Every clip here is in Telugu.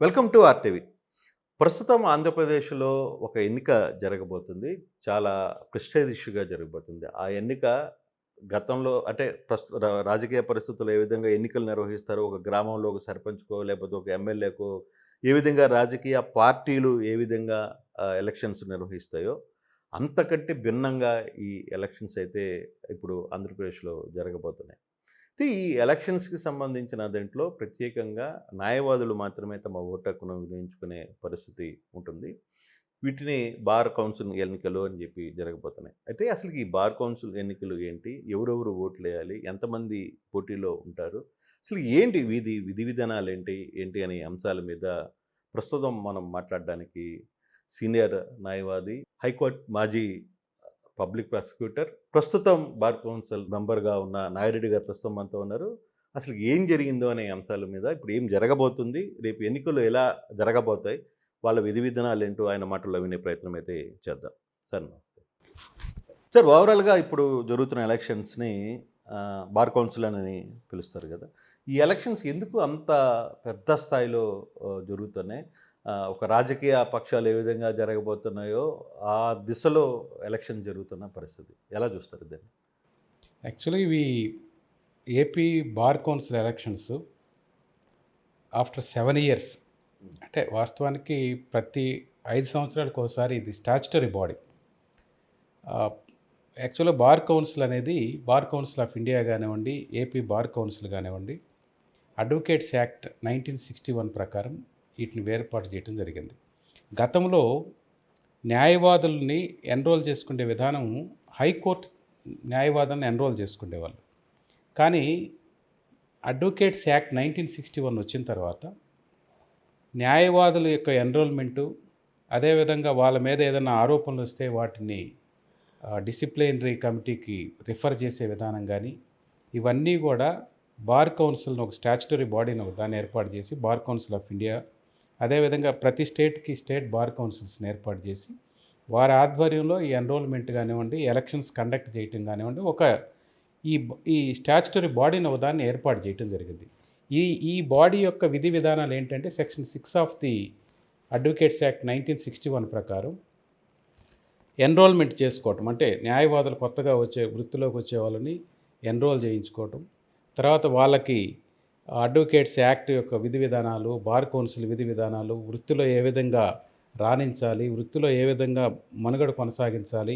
Welcome to RTV. ప్రస్తుతం ఆంధ్రప్రదేశ్‌లో ఒక ఎన్నిక జరగబోతుంది. చాలా ప్రెస్టీజ్ ఇష్యూగా జరగబోతుంది. ఆ ఎన్నిక గతంలో అంటే రాజకీయ పరిస్థితుల్లో ఏ విధంగా ఎన్నికలు నిర్వహిస్తారో, ఒక గ్రామంలో ఒక సర్పంచ్‌కో, లేకపోతే ఒక ఎమ్మెల్యేకో, ఏ విధంగా రాజకీయ పార్టీలు ఏ విధంగా ఎలక్షన్స్ నిర్వహిస్తాయో, అంతకంటే భిన్నంగా ఈ ఎలక్షన్స్ అయితే ఇప్పుడు ఆంధ్రప్రదేశ్‌లో జరగబోతున్నాయి. అయితే ఈ ఎలక్షన్స్‌కి సంబంధించిన దాంట్లో ప్రత్యేకంగా న్యాయవాదులు మాత్రమే తమ ఓటు హక్కును వినియోగించుకునే పరిస్థితి ఉంటుంది. వీటిని బార్ కౌన్సిల్ ఎన్నికలు అని చెప్పి జరగబోతున్నాయి. అయితే అసలు ఈ బార్ కౌన్సిల్ ఎన్నికలు ఏంటి? ఎవరెవరు ఓట్లేయాలి? ఎంతమంది పోటీలో ఉంటారు? అసలు ఏంటి విధి విధానాలేంటి? ఏంటి అనే అంశాల మీద ప్రస్తుతం మనం మాట్లాడడానికి సీనియర్ న్యాయవాది, హైకోర్టు మాజీ పబ్లిక్ ప్రాసిక్యూటర్, ప్రస్తుతం బార్ కౌన్సిల్ మెంబర్‌గా ఉన్న నాగిరెడ్డి గారు ప్రస్తుతం మనతో ఉన్నారు. అసలు ఏం జరిగిందో అనే అంశాల మీద, ఇప్పుడు ఏం జరగబోతుంది, రేపు ఎన్నికలు ఎలా జరగబోతాయి, వాళ్ళ విధి విధానాలేంటో ఆయన మాటల్లో వినే ప్రయత్నం అయితే చేద్దాం. సార్ నమస్తే. సార్, ఓవరాల్‌గా ఇప్పుడు జరుగుతున్న ఎలక్షన్స్‌ని బార్ కౌన్సిల్ అని పిలుస్తారు కదా! ఈ ఎలక్షన్స్ ఎందుకు అంత పెద్ద స్థాయిలో జరుగుతున్నాయి? ఒక రాజకీయ పక్షాలు ఏ విధంగా జరగబోతున్నాయో ఆ దిశలో ఎలక్షన్ జరుగుతున్న పరిస్థితి ఎలా చూస్తారు దీన్ని? యాక్చువల్లీ ఇవి AP bar council elections after 7 years, అంటే వాస్తవానికి ప్రతి 5 సంవత్సరాలకు ఒకసారి ఇది స్టాచ్యుటరీ బాడీ. యాక్చువల్గా బార్ కౌన్సిల్ అనేది బార్ కౌన్సిల్ ఆఫ్ ఇండియా కానివ్వండి, ఏపీ బార్ కౌన్సిల్ కానివ్వండి, అడ్వకేట్స్ యాక్ట్ 1961 ప్రకారం వీటిని వేర్పాటు చేయడం జరిగింది. గతంలో న్యాయవాదుల్ని ఎన్రోల్ చేసుకునే విధానం హైకోర్టు న్యాయవాదులను ఎన్రోల్ చేసుకునేవాళ్ళు. కానీ అడ్వకేట్స్ యాక్ట్ 1961 వచ్చిన తర్వాత న్యాయవాదుల యొక్క ఎన్రోల్మెంటు, అదేవిధంగా వాళ్ళ మీద ఏదైనా ఆరోపణలు వస్తే వాటిని డిసిప్లినరీ కమిటీకి రిఫర్ చేసే విధానం కానీ, ఇవన్నీ కూడా బార్ కౌన్సిల్ని ఒక స్టాచ్యుటరీ బాడీని దాన్ని ఏర్పాటు చేసి బార్ కౌన్సిల్ ఆఫ్ ఇండియా, అదేవిధంగా ప్రతి స్టేట్కి స్టేట్ బార్ కౌన్సిల్స్ని ఏర్పాటు చేసి వారి ఆధ్వర్యంలో ఈ ఎన్రోల్మెంట్ కానివ్వండి, ఎలక్షన్స్ కండక్ట్ చేయటం కానివ్వండి, ఈ స్టాచ్యుటరీ బాడీని దాన్ని ఏర్పాటు చేయటం జరిగింది. ఈ బాడీ యొక్క విధి విధానాలు ఏంటంటే section 6 of the advocates act 1961 ప్రకారం ఎన్రోల్మెంట్ చేసుకోవటం, అంటే న్యాయవాదులు కొత్తగా వృత్తిలోకి వచ్చే వాళ్ళని ఎన్రోల్ చేయించుకోవటం, తర్వాత వాళ్ళకి అడ్వకేట్స్ యాక్ట్ యొక్క విధి విధానాలు, బార్ కౌన్సిల్ విధి విధానాలు, వృత్తిలో ఏ విధంగా రాణించాలి, వృత్తిలో ఏ విధంగా మనుగడ కొనసాగించాలి,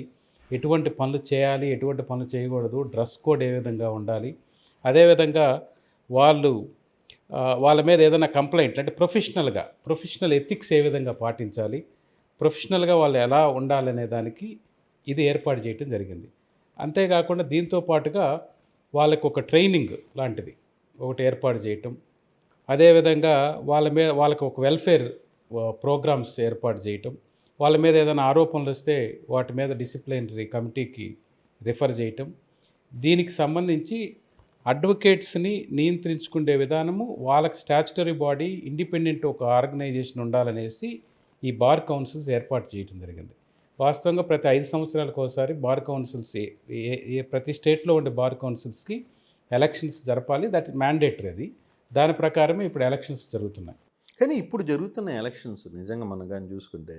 ఎటువంటి పనులు చేయాలి, ఎటువంటి పనులు చేయకూడదు, డ్రెస్ కోడ్ ఏ విధంగా ఉండాలి, అదేవిధంగా వాళ్ళ మీద ఏదైనా కంప్లైంట్ అంటే ప్రొఫెషనల్ ఎథిక్స్ ఏ విధంగా పాటించాలి, ప్రొఫెషనల్గా వాళ్ళు ఎలా ఉండాలనే దానికి ఇది ఏర్పాటు చేయటం జరిగింది. అంతేకాకుండా దీంతో పాటుగా వాళ్ళకు ఒక ట్రైనింగ్ లాంటిది ఒకటి ఏర్పాటు చేయటం, అదేవిధంగా వాళ్ళకు ఒక వెల్ఫేర్ ప్రోగ్రామ్స్ ఏర్పాటు చేయటం, వాళ్ళ మీద ఏదైనా ఆరోపణలు వస్తే వాటి మీద డిసిప్లినరీ కమిటీకి రిఫర్ చేయటం, దీనికి సంబంధించి అడ్వకేట్స్ని నియంత్రించుకునే విధానము వాళ్ళకి స్టాచ్యుటరీ బాడీ ఇండిపెండెంట్ ఒక ఆర్గనైజేషన్ ఉండాలనేసి ఈ బార్ కౌన్సిల్స్ ఏర్పాటు చేయడం జరిగింది. వాస్తవంగా ప్రతి 5 సంవత్సరాలకు ఒకసారి బార్ కౌన్సిల్స్ ప్రతి స్టేట్లో ఉండే బార్ కౌన్సిల్స్కి ఎలక్షన్స్ జరపాలి. That mandatory. అది దాని ప్రకారమే ఇప్పుడు ఎలక్షన్స్ జరుగుతున్నాయి. కానీ ఇప్పుడు జరుగుతున్న ఎలక్షన్స్ నిజంగా మనం కానీ చూసుకుంటే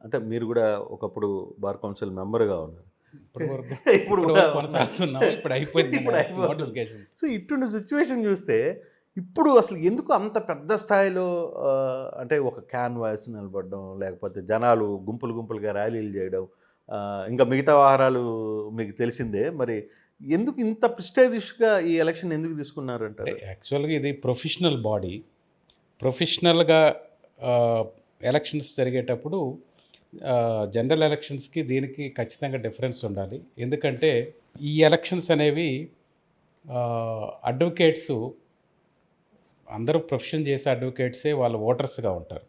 అంటే మీరు కూడా ఒకప్పుడు బార్ కౌన్సిల్ మెంబర్గా ఉన్నారు. ఇప్పుడు కొనసాగుతున్నాం. ఇప్పుడు అయిపోయింది నోటిఫికేషన్. సో ఇటువంటి సిచ్యువేషన్ చూస్తే ఇప్పుడు అసలు ఎందుకు అంత పెద్ద స్థాయిలో అంటే ఒక క్యాన్వాస్ నిలబడడం, లేకపోతే జనాలు గుంపులుగా ర్యాలీలు చేయడం, ఇంకా మిగతా వ్యవహారాలు మీకు తెలిసిందే. మరి ఎందుకు ఇంత ప్రెస్టీజియస్‌గా ఈ ఎలక్షన్ ఎందుకు తీసుకున్నారంటారు? యాక్చువల్గా ఇది ప్రొఫెషనల్ బాడీ. ప్రొఫెషనల్గా ఎలక్షన్స్ జరిగేటప్పుడు జనరల్ ఎలక్షన్స్కి దీనికి ఖచ్చితంగా డిఫరెన్స్ ఉండాలి. ఎందుకంటే ఈ ఎలక్షన్స్ అనేవి అడ్వకేట్స్ అందరూ ప్రొఫెషన్ చేసే అడ్వకేట్సే వాళ్ళు ఓటర్స్గా ఉంటారు.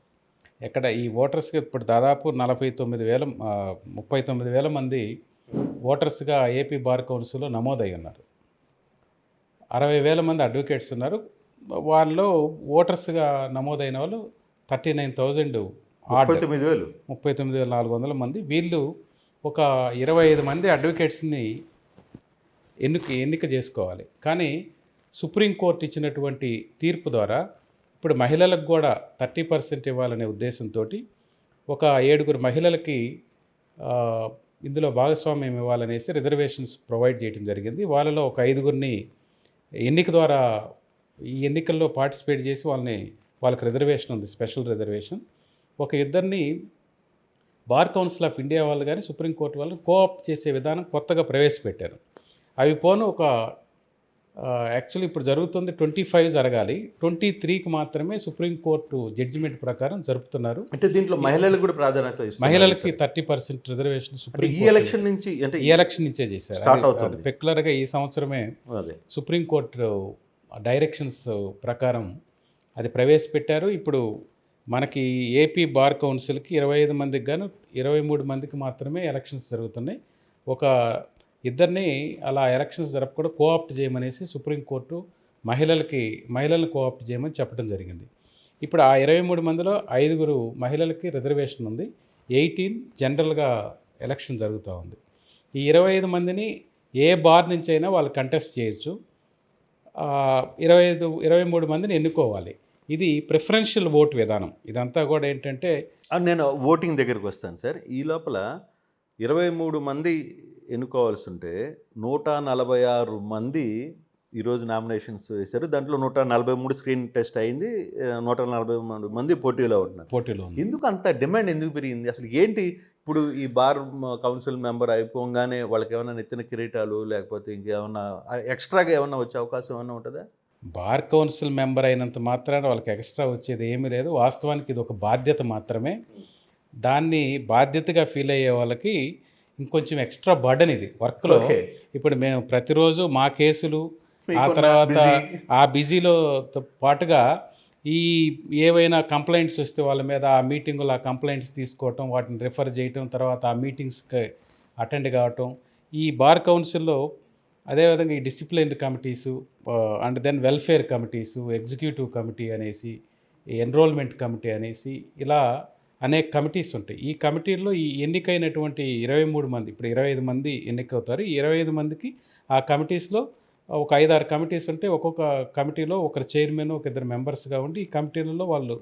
ఈ ఓటర్స్కి ఇప్పుడు దాదాపు 39,000 మంది ఓటర్స్గా ఏపీ బార్ కౌన్సిల్లో నమోదై ఉన్నారు. 60,000 మంది అడ్వకేట్స్ ఉన్నారు. వాళ్ళు ఓటర్స్గా నమోదైన వాళ్ళు 39,400 మంది. వీళ్ళు ఒక 25 మంది అడ్వకేట్స్ని ఎన్నిక చేసుకోవాలి. కానీ సుప్రీంకోర్టు ఇచ్చినటువంటి తీర్పు ద్వారా ఇప్పుడు మహిళలకు కూడా 30% ఇవ్వాలనే ఉద్దేశంతో ఒక 7 మహిళలకి ఆ, ఇందులో భాగస్వామ్యం ఇవ్వాలనేసి రిజర్వేషన్స్ ప్రొవైడ్ చేయడం జరిగింది. వాళ్ళలో ఒక 5 ఎన్నిక ద్వారా ఈ ఎన్నికల్లో పార్టిసిపేట్ చేసి వాళ్ళకి రిజర్వేషన్ ఉంది, స్పెషల్ రిజర్వేషన్. ఒక 2 బార్ కౌన్సిల్ ఆఫ్ ఇండియా వాళ్ళు కానీ సుప్రీంకోర్టు వాళ్ళు కోఆప్ట్ చేసే విధానం కొత్తగా ప్రవేశపెట్టారు. అవి పోను ఒక యాక్చువల్లీ ఇప్పుడు జరుగుతుంది 25 జరగాలి, 23కి మాత్రమే సుప్రీంకోర్టు జడ్జిమెంట్ ప్రకారం జరుపుతున్నారు. అంటే దీంట్లో మహిళలకు కూడా ప్రాధాన్యత ఇస్తున్నారు మహిళలకి సార్. 30% రిజర్వేషన్ అంటే సుప్రీం ఈ ఎలక్షన్ నుంచి అంటే ఈ ఎలక్షన్ నుంచే చేశారు. స్టార్ట్ అవుతుంది. రెగ్యులర్గా ఈ సంవత్సరమే అదే సుప్రీంకోర్టు డైరెక్షన్స్ ప్రకారం అది ప్రవేశపెట్టారు. ఇప్పుడు మనకి ఏపీ బార్ కౌన్సిల్కి 25 మందికి గాను 23 మందికి మాత్రమే ఎలక్షన్స్ జరుగుతున్నాయి. ఒక 2 అలా ఎలక్షన్స్ జరపకుండా కోఆప్ట్ చేయమనేసి సుప్రీంకోర్టు మహిళలను కోఆప్ట్ చేయమని చెప్పడం జరిగింది. ఇప్పుడు ఆ 23 మందిలో 5 మహిళలకి రిజర్వేషన్ ఉంది, 18 జనరల్గా ఎలక్షన్ జరుగుతూ ఉంది. ఈ 25 మందిని ఏ బార్ నుంచి అయినా వాళ్ళు కంటెస్ట్ చేయొచ్చు. 23 మందిని ఎన్నుకోవాలి. ఇది ప్రిఫరెన్షియల్ ఓట్ విధానం. ఇదంతా కూడా ఏంటంటే నేను ఓటింగ్ దగ్గరికి వస్తాను సార్. ఈ లోపల 23 మంది ఎన్నుకోవాల్సి ఉంటే 146 మంది ఈరోజు నామినేషన్స్ వేశారు. దాంట్లో 143 స్క్రీన్ టెస్ట్ అయింది, 143 మంది పోటీలో పోటీలో ఉంది. ఎందుకు అంత డిమాండ్ ఎందుకు పెరిగింది అసలు? ఏంటి ఇప్పుడు ఈ బార్ కౌన్సిల్ మెంబర్ అయిపోగానే వాళ్ళకి ఏమైనా నెత్తిన కిరీటాలు లేకపోతే ఇంకేమన్నా ఎక్స్ట్రాగా ఏమన్నా వచ్చే అవకాశం ఏమన్నా ఉంటుందా? బార్ కౌన్సిల్ మెంబర్ అయినంత మాత్రాన వాళ్ళకి ఎక్స్ట్రా వచ్చేది ఏమీ లేదు. వాస్తవానికి ఇది ఒక బాధ్యత మాత్రమే. దాన్ని బాధ్యతగా ఫీల్ అయ్యే వాళ్ళకి ఇంకొంచెం ఎక్స్ట్రా బర్డన్ ఇది వర్క్లో. ఇప్పుడు మేము ప్రతిరోజు మా కేసులు, ఆ తర్వాత ఆ బిజీలో పాటుగా ఈ ఏవైనా కంప్లైంట్స్ వస్తే వాళ్ళ మీద ఆ మీటింగులో ఆ కంప్లైంట్స్ తీసుకోవటం, వాటిని రిఫర్ చేయటం, తర్వాత ఆ మీటింగ్స్కి అటెండ్ కావటం. ఈ బార్ కౌన్సిల్లో అదేవిధంగా ఈ discipline committees and then welfare committees, executive committee అనేసి, ఎన్రోల్మెంట్ కమిటీ అనేసి ఇలా అనేక కమిటీస్ ఉంటాయి. ఈ కమిటీల్లో ఈ ఎన్నికైనటువంటి 23 మంది, ఇప్పుడు 25 మంది ఎన్నికవుతారు. ఈ 25 మందికి ఆ కమిటీస్లో ఒక 5-6 కమిటీస్ ఉంటే ఒక్కొక్క కమిటీలో ఒకరు చైర్మన్, ఒక 2 మెంబర్స్గా ఉండి ఈ కమిటీలలో వాళ్ళు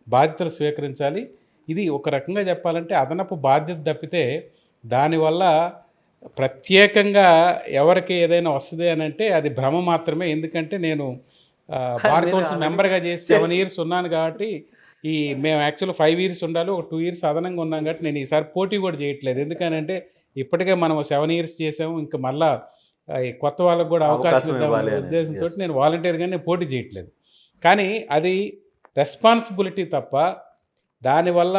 బాధ్యతలు స్వీకరించాలి. ఇది ఒక రకంగా చెప్పాలంటే అదనపు బాధ్యత తప్పితే దానివల్ల ప్రత్యేకంగా ఎవరికి ఏదైనా వస్తుంది అని అంటే అది భ్రమ మాత్రమే. ఎందుకంటే నేను బార్ కౌన్సిల్ మెంబర్గా చేసి 7 years ఉన్నాను కాబట్టి మేము యాక్చువల్ 5 years ఉండాలి, ఒక 2 years అదనంగా ఉన్నాం కాబట్టి నేను ఈసారి పోటీ కూడా చేయట్లేదు. ఎందుకనంటే ఇప్పటికే మనం 7 years చేసాము, ఇంకా మళ్ళా కొత్త వాళ్ళకు కూడా అవకాశం ఇద్దామనే ఉద్దేశంతో నేను వాలంటీర్గానే పోటీ చేయట్లేదు. కానీ అది రెస్పాన్సిబిలిటీ తప్ప దానివల్ల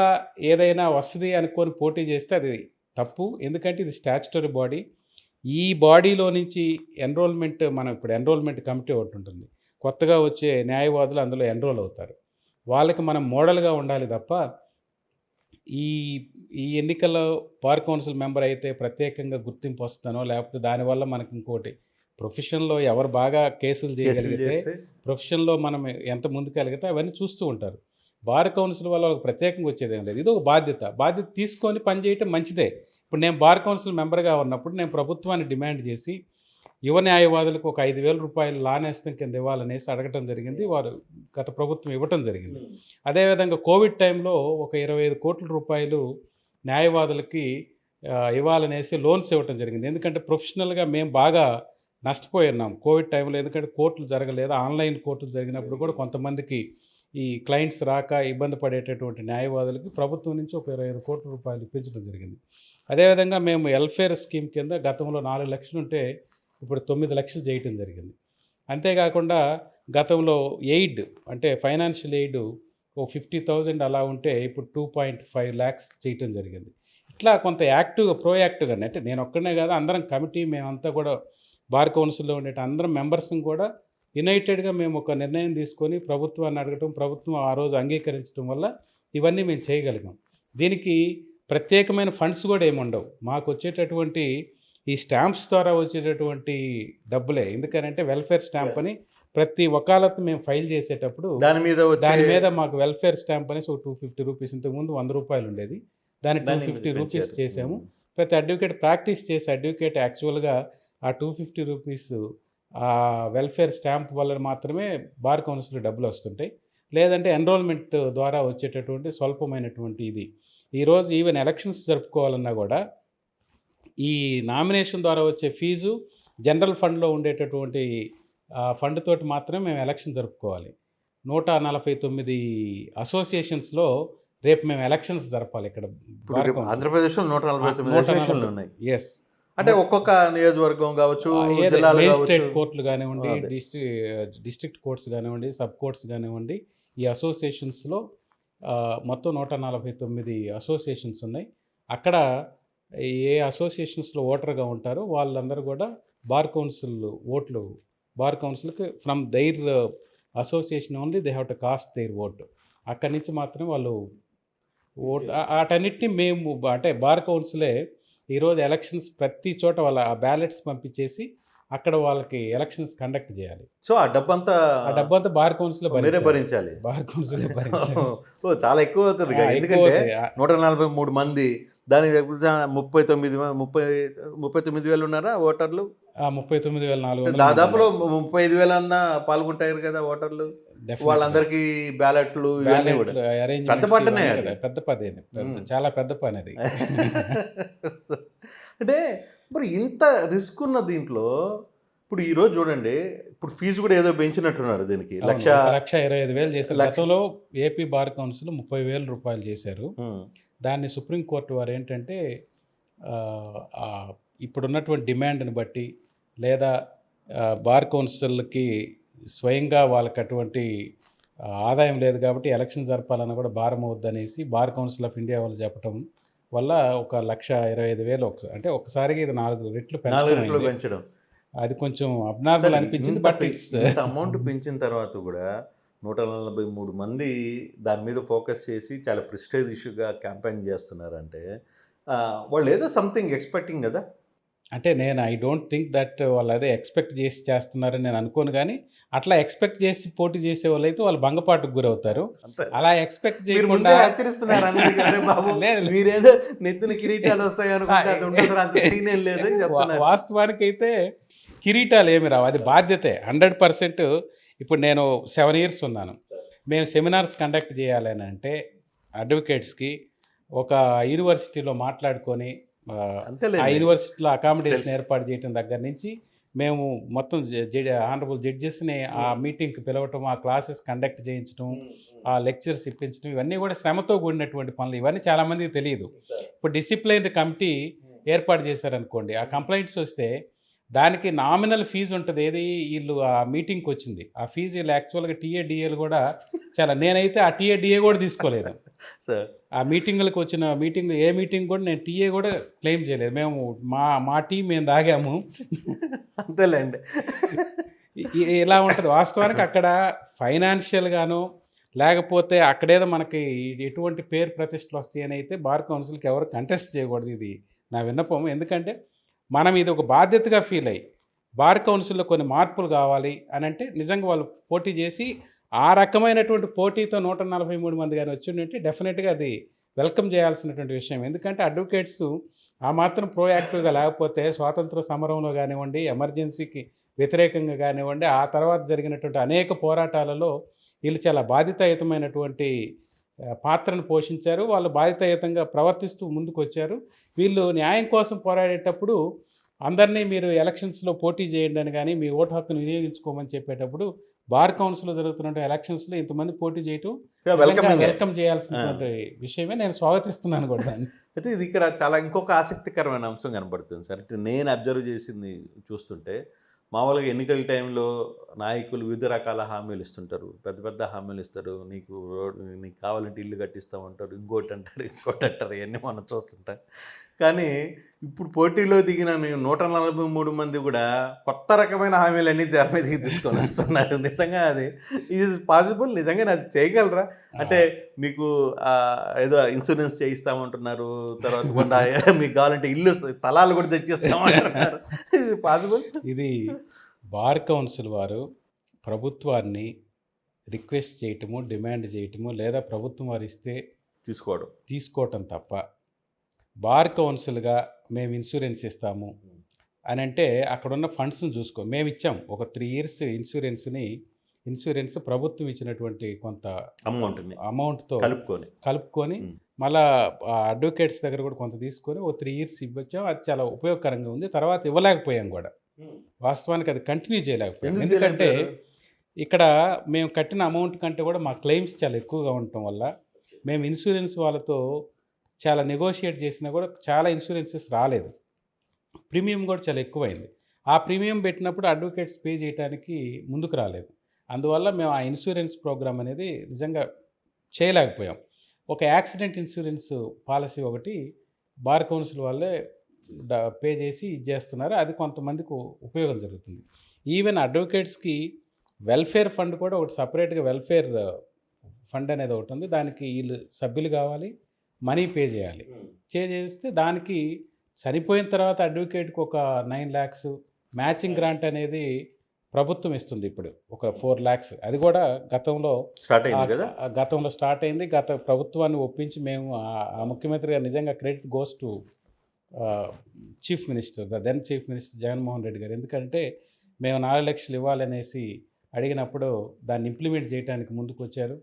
ఏదైనా వస్తుంది అనుకొని పోటీ చేస్తే అది తప్పు. ఎందుకంటే ఇది స్టాచ్యుటరీ బాడీ. ఈ బాడీలో నుంచి మనం ఇప్పుడు ఎన్రోల్మెంట్ కమిటీ ఒకటి ఉంటుంది, కొత్తగా వచ్చే న్యాయవాదులు అందులో ఎన్రోల్ అవుతారు. వాళ్ళకి మనం మోడల్గా ఉండాలి తప్ప ఈ ఎన్నికల్లో బార్ కౌన్సిల్ మెంబర్ అయితే ప్రత్యేకంగా గుర్తింపు వస్తానో, లేకపోతే దానివల్ల మనకి ఇంకోటి ప్రొఫెషన్లో ఎవరు బాగా కేసులు చేయగలిగితే, ప్రొఫెషన్లో మనం ఎంత ముందుకెళ్ళగితే అవన్నీ చూస్తూ ఉంటారు. బార్ కౌన్సిల్ వల్ల వాళ్ళకి ప్రత్యేకంగా వచ్చేది ఏం లేదు. ఇది ఒక బాధ్యత తీసుకొని పనిచేయటం మంచిదే. ఇప్పుడు నేను బార్ కౌన్సిల్ మెంబర్గా ఉన్నప్పుడు నేను ప్రభుత్వాన్ని డిమాండ్ చేసి యువ న్యాయవాదులకు ఒక 5,000 రూపాయలు లానేస్తం కింద ఇవ్వాలనేసి అడగటం జరిగింది. వారు గత ప్రభుత్వం ఇవ్వటం జరిగింది. అదేవిధంగా కోవిడ్ టైంలో ఒక 25 కోట్ల రూపాయలు న్యాయవాదులకి ఇవ్వాలనేసి లోన్స్ ఇవ్వటం జరిగింది. ఎందుకంటే ప్రొఫెషనల్గా మేము బాగా నష్టపోయినాం కోవిడ్ టైంలో. ఎందుకంటే కోర్టులు జరగలేదు, ఆన్లైన్ కోర్టులు జరిగినప్పుడు కూడా కొంతమందికి ఈ క్లయింట్స్ రాక ఇబ్బంది పడేటటువంటి న్యాయవాదులకి ప్రభుత్వం నుంచి ఒక 25 కోట్ల రూపాయలు ఇప్పించడం జరిగింది. అదేవిధంగా మేము వెల్ఫేర్ స్కీమ్ కింద గతంలో 4 లక్షలు ఉంటే ఇప్పుడు 9 లక్షలు చేయటం జరిగింది. అంతేకాకుండా గతంలో ఎయిడ్ అంటే ఫైనాన్షియల్ ఎయిడ్ ఒక 50,000 అలా ఉంటే ఇప్పుడు 2.5 lakhs చేయటం జరిగింది. ఇట్లా కొంత ప్రోయాక్టివ్గా అంటే నేను ఒక్కనే కాదు, అందరం కమిటీ మేమంతా కూడా బార్ కౌన్సిల్లో ఉండే అందరం మెంబర్స్ని కూడా యునైటెడ్గా మేము ఒక నిర్ణయం తీసుకొని ప్రభుత్వాన్ని అడగటం, ప్రభుత్వం ఆ రోజు అంగీకరించడం వల్ల ఇవన్నీ మేము చేయగలిగాం. దీనికి ప్రత్యేకమైన ఫండ్స్ కూడా ఏమి ఉండవు. మాకు వచ్చేటటువంటి ఈ స్టాంప్స్ ద్వారా వచ్చేటటువంటి డబ్బులే. ఎందుకనంటే వెల్ఫేర్ స్టాంప్ అని ప్రతి వకాలత్ మేము ఫైల్ చేసేటప్పుడు దాని మీద మాకు వెల్ఫేర్ స్టాంప్ అనేసి ఒక 250 రూపీస్, ఇంతకుముందు 100 రూపాయలు ఉండేది, దాన్ని 250 రూపీస్ చేసాము. ప్రతి అడ్వకేట్ ప్రాక్టీస్ చేసే అడ్వకేట్ యాక్చువల్గా ఆ 250 రూపీస్ ఆ వెల్ఫేర్ స్టాంప్ వల్ల మాత్రమే బార్ కౌన్సిల్ డబ్బులు వస్తుంటాయి. లేదంటే ఎన్రోల్మెంట్ ద్వారా వచ్చేటటువంటి స్వల్పమైనటువంటి ఇది. ఈరోజు ఈవెన్ ఎలక్షన్స్ జరుపుకోవాలన్నా కూడా ఈ నామినేషన్ ద్వారా వచ్చే ఫీజు జనరల్ ఫండ్‌లో ఉండేటటువంటి ఫండ్ తోటి మాత్రమే మేము ఎలక్షన్ జరుపుకోవాలి. 149 అసోసియేషన్స్‌లో రేపు మేము ఎలక్షన్స్ జరపాలి ఇక్కడ ఇప్పుడు బార్ కౌన్సిల్. ఆంధ్రప్రదేశ్లో 149 140 అసోసియేషన్లు ఉన్నాయి. యెస్. అంటే ఒక్కొక్క నియోజకవర్గం కావచ్చు, జిల్లాలు మేజిస్ట్రేట్ కావచ్చు. కోర్టులు కానివ్వండి, అదే. డిస్ట్రిక్ట్ కోర్ట్స్ కానివ్వండి, సబ్ కోర్ట్స్ కానివ్వండి, ఈ అసోసియేషన్స్‌లో మొత్తం 149 అసోసియేషన్స్ ఉన్నాయి. అక్కడ ఏ అసోసియేషన్స్‌లో ఓటర్‌గా ఉంటారో వాళ్ళందరూ కూడా బార్ కౌన్సిల్ ఓట్లు, బార్ కౌన్సిల్‌కి from their association only they have to cast their vote. అక్కడి నుంచి మాత్రమే వాళ్ళు ఓట్ ఆటన్నిటిని మేము అంటే బార్ కౌన్సిలే ఈరోజు ఎలక్షన్స్ ప్రతి చోట వాళ్ళ ఆ బ్యాలెట్స్ పంపించేసి అక్కడ వాళ్ళకి ఎలక్షన్స్ కండక్ట్ చేయాలి. సో ఆ డబ్బంతా ఆ డబ్బంతా బార్ కౌన్సిలే మీరే భరించాలి. భరించాలి. బార్ కౌన్సిలే భరించాలి. ఓ చాలా ఎక్కువ అవుతుంది ఎక్కువ ఎందుకంటే అవుతాయి. 143 మంది, దానికి 39,000 ఉన్నారా ఓటర్లు? 39,400 దాదాపులో 35,000 అన్నా పాల్గొంటారు కదా ఓటర్లు. వాళ్ళందరికీ బ్యాలెట్లు ఇవన్నీ కూడా పెద్ద పట్టనే అది. పెద్ద పని, చాలా పెద్ద పని అది. అంటే మరి ఇంత రిస్క్ ఉన్న దీంట్లో ఇప్పుడు ఈరోజు చూడండి, ఇప్పుడు ఫీజు కూడా ఏదో పెంచినట్టున్నారు దీనికి. అవును, 1,25,000 చేశారు. లక్ష. గతంలో ఏపీ బార్ కౌన్సిల్ 30,000 రూపాయలు చేశారు. దాన్ని సుప్రీంకోర్టు వారు ఏంటంటే ఇప్పుడున్నటువంటి డిమాండ్ని బట్టి లేదా బార్ కౌన్సిల్కి స్వయంగా వాళ్ళకి అటువంటి ఆదాయం లేదు కాబట్టి ఎలక్షన్ జరపాలన్న కూడా భారం అవుద్దనేసి బార్ కౌన్సిల్ ఆఫ్ ఇండియా వాళ్ళు చెప్పడం వల్ల 1,25,000 అంటే ఒక్కసారిగా ఇది 4 రెట్లు 4 రెట్లు పెంచడం. పెంచడం. అది కొంచెం అబ్నార్మల్ అనిపించింది. బట్ ఇంత అమౌంట్ పెంచిన తర్వాత కూడా 143 మంది దాని మీద ఫోకస్ చేసి చాలా ప్రెస్టేజ్ ఇష్యూగా క్యాంపెయిన్ చేస్తున్నారంటే వాళ్ళు ఏదో సంథింగ్ ఎక్స్పెక్టింగ్ కదా. అంటే నేను ఐ డోంట్ థింక్ దట్ వాళ్ళు అదే ఎక్స్పెక్ట్ చేసి చేస్తున్నారని నేను అనుకోను. కానీ అట్లా ఎక్స్పెక్ట్ చేసి పోటీ చేసే వాళ్ళు అయితే వాళ్ళు భంగపాటుకు గురవుతారు. అంతే. అలా ఎక్స్పెక్ట్ మీరు ముందే చేయకుండా హెచ్చరిస్తున్నారు అందరికీ, "అరే బాబు లేదు, లేదు. మీరేదో నెత్తిన కిరీటాలు వస్తాయి అనుకుంటే అది ఉండదు, అంత సీన్ ఏం లేదని చెప్తున్నారు." వాస్తవానికి అయితే కిరీటాలు ఏమి రావు, అది బాధ్యతే 100%. ఇప్పుడు నేను 7 years ఉన్నాను. మేము సెమినార్స్ కండక్ట్ చేయాలని అంటే అడ్వకేట్స్కి ఒక యూనివర్సిటీలో మాట్లాడుకొని ఆ అంతేలే. యూనివర్సిటీలో అకామిడేషన్ తెలుసు. ఏర్పాటు చేయడం దగ్గర నుంచి మేము మొత్తం ఆనరబుల్ జడ్జెస్ని ఆ మీటింగ్కి పిలవటం, ఆ క్లాసెస్ కండక్ట్ చేయించడం, ఆ లెక్చర్స్ ఇప్పించడం, ఇవన్నీ కూడా శ్రమతో కూడినటువంటి పనులు. ఇవన్నీ చాలామందికి తెలియదు. ఇప్పుడు డిసిప్లినరీ కమిటీ ఏర్పాటు చేశారనుకోండి, ఆ కంప్లైంట్స్ వస్తే దానికి నామినల్ ఫీజు ఉంటుంది. ఏది వీళ్ళు ఆ మీటింగ్కి వచ్చింది ఆ ఫీజు వీళ్ళు యాక్చువల్గా టీఏ కూడా చాలా, నేనైతే ఆ టీఏ కూడా తీసుకోలేదు. సార్ ఆ మీటింగ్లకు వచ్చిన ఏ మీటింగ్ కూడా నేను టీఏ కూడా క్లెయిమ్ చేయలేదు. మేము మా టీం మేము తాగాము. అంతేలేండి. ఇలా ఉంటుంది వాస్తవానికి. అక్కడ ఫైనాన్షియల్గానో లేకపోతే అక్కడేదో మనకి ఎటువంటి పేరు ప్రతిష్టలు వస్తాయని అయితే బార్ కౌన్సిల్కి ఎవరు కంటెస్ట్ చేయకూడదు. ఇది నా విన్నపం. ఎందుకంటే మనం ఇది ఒక బాధ్యతగా ఫీల్ అయ్యి బార్ కౌన్సిల్లో కొన్ని మార్పులు కావాలి అని అంటే నిజంగా వాళ్ళు పోటీ చేసి ఆ రకమైనటువంటి పోటీతో 143 మంది కానీ వచ్చిందంటే డెఫినెట్గా అది వెల్కమ్ చేయాల్సినటువంటి విషయం. ఎందుకంటే అడ్వకేట్స్ ఆ మాత్రం ప్రోయాక్టివ్గా లేకపోతే స్వాతంత్ర సమరంలో కానివ్వండి, ఎమర్జెన్సీకి వ్యతిరేకంగా కానివ్వండి, ఆ తర్వాత జరిగినటువంటి అనేక పోరాటాలలో వీళ్ళు చాలా బాధ్యతాయుతమైనటువంటి పాత్రను పోషించారు. వాళ్ళు బాధ్యతాయుతంగా ప్రవర్తిస్తూ ముందుకు వచ్చారు. వీళ్ళు న్యాయం కోసం పోరాడేటప్పుడు అందరినీ మీరు ఎలక్షన్స్లో పోటీ చేయండి అని కానీ, మీ ఓటు హక్కును వినియోగించుకోమని చెప్పేటప్పుడు బార్ కౌన్సిల్లో జరుగుతున్న ఎలక్షన్స్లో ఇంతమంది పోటీ చేయటం వెల్కమ్ చేయాల్సినటువంటి విషయమే. నేను స్వాగతిస్తున్నాను కూడా దాన్ని. అయితే ఇది ఇక్కడ చాలా ఇంకొక ఆసక్తికరమైన అంశం కనబడుతుంది సార్. అంటే నేను అబ్జర్వ్ చేసింది చూస్తుంటే, మామూలుగా ఎన్నికల టైంలో నాయకులు వివిధ రకాల హామీలు ఇస్తుంటారు. పెద్ద పెద్ద హామీలు ఇస్తారు. నీకు కావాలంటే ఇల్లు కట్టిస్తామంటారు, ఇంకోటి అంటారు, ఇవన్నీ మనం చూస్తుంటాం. కానీ ఇప్పుడు పోటీలో దిగిన 143 మంది కూడా కొత్త రకమైన హామీలన్నీ తెర మీదకి తీసుకొని వస్తున్నారు. నిజంగా అది ఇది పాసిబుల్? నిజంగా అది చేయగలరా? అంటే మీకు ఏదో ఇన్సూరెన్స్ చేయిస్తామంటున్నారు, తర్వాత కొంత మీకు కావాలంటే ఇల్లు స్థలాలు కూడా తెచ్చిస్తామంటున్నారు. ఇది పాసిబుల్? ఇది బార్ కౌన్సిల్ వారు ప్రభుత్వాన్ని రిక్వెస్ట్ చేయటము, డిమాండ్ చేయటము, లేదా ప్రభుత్వం వారు ఇస్తే తీసుకోవటం తప్ప బార్ కౌన్సిల్గా మేము ఇన్సూరెన్స్ ఇస్తాము అని అంటే అక్కడున్న ఫండ్స్ని చూసుకో. మేము ఇచ్చాం ఒక 3 years ఇన్సూరెన్స్ని ఇన్సూరెన్స్ ప్రభుత్వం ఇచ్చినటువంటి కొంత అమౌంట్ని అమౌంట్తో కలుపుకొని ఉమ్. మళ్ళా అడ్వకేట్స్ దగ్గర కూడా కొంత తీసుకొని ఓ 3 years ఇవ్వచ్చాం. అది చాలా ఉపయోగకరంగా ఉంది. తర్వాత ఇవ్వలేకపోయాం కూడా, వాస్తవానికి అది కంటిన్యూ చేయలేకపోయాం. ఎందుకు ఎందుకంటే చేయలేకపోయారు? ఇక్కడ మేము కట్టిన అమౌంట్ కంటే కూడా మా క్లెయిమ్స్ చాలా ఎక్కువగా ఉండటం వల్ల మేము ఇన్సూరెన్స్ వాళ్ళతో చాలా నెగోషియేట్ చేసినా కూడా చాలా ఇన్సూరెన్సెస్ రాలేదు. ప్రీమియం కూడా చాలా ఎక్కువైంది. ఆ ప్రీమియం పెట్టినప్పుడు అడ్వకేట్స్ పే చేయడానికి ముందుకు రాలేదు. అందువల్ల మేము ఆ ఇన్సూరెన్స్ ప్రోగ్రామ్ అనేది నిజంగా చేయలేకపోయాం. ఒక యాక్సిడెంట్ ఇన్సూరెన్స్ పాలసీ ఒకటి బార్ కౌన్సిల్ వాళ్ళే పే చేసి చేస్తున్నారు. అది కొంతమందికి ఉపయోగం జరుగుతుంది. ఈవెన్ అడ్వకేట్స్కి వెల్ఫేర్ ఫండ్ కూడా ఒకటి సపరేట్గా వెల్ఫేర్ ఫండ్ అనేది ఒకటి ఉంది. దానికి వీళ్ళు సభ్యులు కావాలి, మనీ పే చేయాలి. చేస్తే దానికి చనిపోయిన తర్వాత అడ్వకేట్కి ఒక 9 lakhs మ్యాచింగ్ గ్రాంట్ అనేది ప్రభుత్వం ఇస్తుంది. ఇప్పుడు ఒక 4 lakhs. అది కూడా గతంలో స్టార్ట్ అయింది కదా. గతంలో స్టార్ట్ అయింది. గత ప్రభుత్వాన్ని ఒప్పించి మేము ఆ ముఖ్యమంత్రి గారు నిజంగా credit goes to chief minister, then chief minister Jaganmohan Reddy garu. ఎందుకంటే మేము 4 లక్షలు ఇవ్వాలనేసి అడిగినప్పుడు దాన్ని ఇంప్లిమెంట్ చేయడానికి ముందుకు వచ్చారు.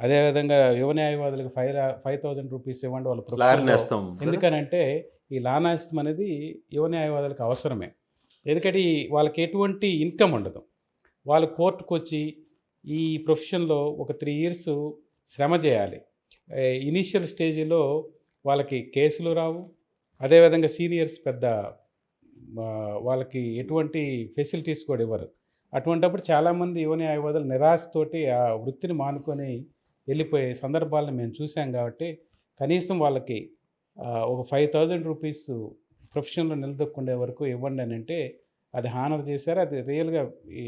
అదేవిధంగా యువ న్యాయవాదులకు 5,000 రూపీస్ ఇవ్వండి వాళ్ళ ప్రొఫెషన్. ఎందుకనంటే ఈ లానాస్తం అనేది యువ న్యాయవాదులకు అవసరమే. ఎందుకంటే వాళ్ళకి ఎటువంటి ఇన్కమ్ ఉండదు. వాళ్ళు కోర్టుకు వచ్చి ఈ ప్రొఫెషన్లో ఒక 3 years శ్రమ చేయాలి. ఇనీషియల్ స్టేజ్లో వాళ్ళకి కేసులు రావు. అదేవిధంగా సీనియర్స్ పెద్ద వాళ్ళకి ఎటువంటి ఫెసిలిటీస్ కూడా ఇవ్వరు. అటువంటప్పుడు చాలామంది యువ న్యాయవాదులు నిరాశతోటి ఆ వృత్తిని మానుకొని వెళ్ళిపోయే సందర్భాలను మేము చూసాం. కాబట్టి కనీసం వాళ్ళకి ఒక 5,000 రూపీస్ ప్రొఫెషన్లో నిలదొక్కుండే వరకు ఇవ్వండి అని అంటే అది హానర్ చేశారు. అది రియల్గా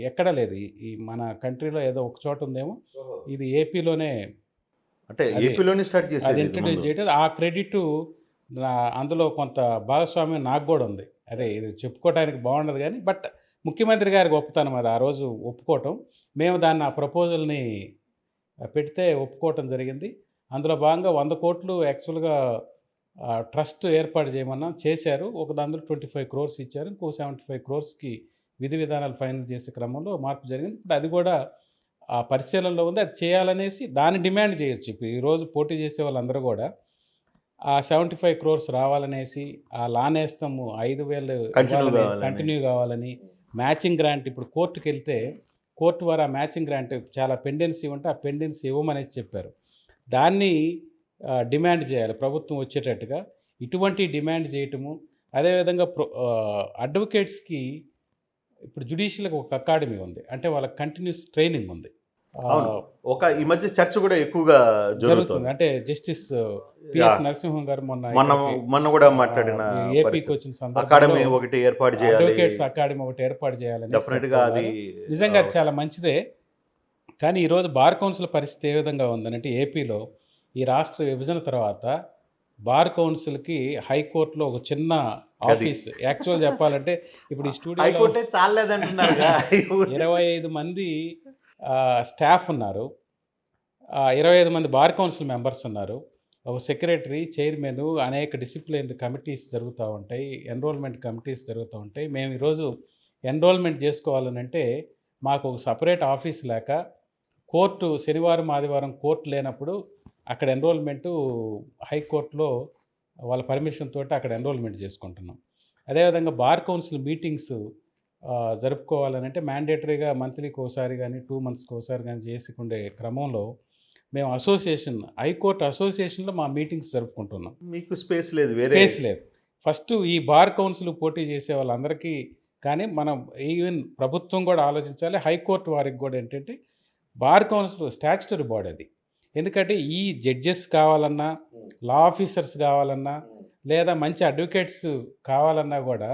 ఎక్కడా లేదు. ఈ మన కంట్రీలో ఏదో ఒక చోట ఉందేమో, ఇది ఏపీలోనే, అంటే ఏపీలోనే స్టార్ట్ చేసి అది ఇంట్రడ్యూస్ చేయడం. ఆ క్రెడిట్ అందులో కొంత భాగస్వామ్యం నాకు కూడా ఉంది. అదే ఇది చెప్పుకోవడానికి బాగుండదు కానీ, బట్ ముఖ్యమంత్రి గారికి ఒప్పుతాను అది ఆ రోజు ఒప్పుకోవటం. మేము దాన్ని ఆ ప్రపోజల్ని పెడితే ఒప్పుకోవటం జరిగింది. అందులో భాగంగా 100 కోట్లు యాక్చువల్గా ట్రస్ట్ ఏర్పాటు చేయమన్నా చేశారు. ఒక దాంట్లో 25 crores ఇచ్చారు. ఇంకో 75 crores విధి విధానాలు ఫైనల్ చేసే క్రమంలో మార్పు జరిగింది. ఇప్పుడు అది కూడా ఆ పరిశీలనలో ఉంది. అది చేయాలనేసి దాన్ని డిమాండ్ చేయొచ్చు. ఇప్పుడు ఈరోజు పోటీ చేసే వాళ్ళందరూ కూడా ఆ 75 crores రావాలనేసి, ఆ లానేస్తాము 5,000 కంటిన్యూ కావాలని, మ్యాచింగ్ గ్రాంట్ ఇప్పుడు కోర్టుకు వెళ్తే కోర్టు వారు ఆ మ్యాచింగ్ గ్రాంట్ చాలా పెండెన్సీ ఉంటే ఆ పెండెన్సీ ఇవ్వమనేసి చెప్పారు. దాన్ని డిమాండ్ చేయాలి ప్రభుత్వం వచ్చేటట్టుగా. ఇటువంటి డిమాండ్ చేయటము. అదేవిధంగా అడ్వకేట్స్కి ఇప్పుడు జ్యుడిషియల్కి ఒక అకాడమీ ఉంది. అంటే వాళ్ళకి కంటిన్యూస్ ట్రైనింగ్ ఉంది. ఒక ఈ మధ్య చర్చ కూడా ఎక్కువగా జరుగుతుంది. అంటే జస్టిస్ పిఎస్ నరసింహం గారు మొన్న కూడా మాట్లాడిన ఏపీకి వచ్చిన సందర్భంలో అకాడమీ ఒకటి ఏర్పాటు చేయాలి, అడ్వకేట్స్ అకాడమీ ఒకటి ఏర్పాటు చేయాలని డెఫినెట్గా అది నిజంగా అది చాలా మంచిదే. కానీ ఈరోజు బార్ కౌన్సిల్ పరిస్థితి ఏ విధంగా ఉందంటే, ఏపీలో ఈ రాష్ట్ర విభజన తర్వాత బార్ కౌన్సిల్కి హైకోర్టులో ఒక చిన్న ఆఫీస్, యాక్చువల్ చెప్పాలంటే ఇప్పుడు ఈ స్టూడియోలో 25 మంది స్టాఫ్ ఉన్నారు, 25 మంది బార్ కౌన్సిల్ మెంబర్స్ ఉన్నారు, ఒక సెక్రటరీ, చైర్మన్, అనేక డిసిప్లినరీ కమిటీస్ జరుగుతూ ఉంటాయి, ఎన్రోల్మెంట్ కమిటీస్ జరుగుతూ ఉంటాయి. మేము ఈరోజు ఎన్రోల్మెంట్ చేసుకోవాలనంటే మాకు ఒక సపరేట్ ఆఫీస్ లేక, కోర్టు శనివారం ఆదివారం కోర్టు లేనప్పుడు అక్కడ ఎన్రోల్మెంటు హైకోర్టులో వాళ్ళ పర్మిషన్ తోటి అక్కడ ఎన్రోల్మెంట్ చేసుకుంటున్నాం. అదేవిధంగా బార్ కౌన్సిల్ మీటింగ్స్ జరుపుకోవాలనంటే మ్యాండేటరీగా మంత్లీకి ఒకసారి కానీ 2 monthsకి ఒకసారి కానీ చేసుకుండే క్రమంలో మేము అసోసియేషన్, హైకోర్టు అసోసియేషన్లో మా మీటింగ్స్ జరుపుకుంటున్నాం. మీకు స్పేస్ లేదు, స్పేస్ లేదు. ఫస్ట్ ఈ బార్ కౌన్సిల్ పోటీ చేసే వాళ్ళందరికీ కానీ మనం ఈవెన్ ప్రభుత్వం కూడా ఆలోచించాలి. హైకోర్టు వారికి కూడా ఏంటంటే బార్ కౌన్సిల్ స్టాచ్యుటరీ బాడీ అది. ఎందుకంటే ఈ జడ్జెస్ కావాలన్నా, లా ఆఫీసర్స్ కావాలన్నా, లేదా మంచి అడ్వకేట్స్ కావాలన్నా కూడా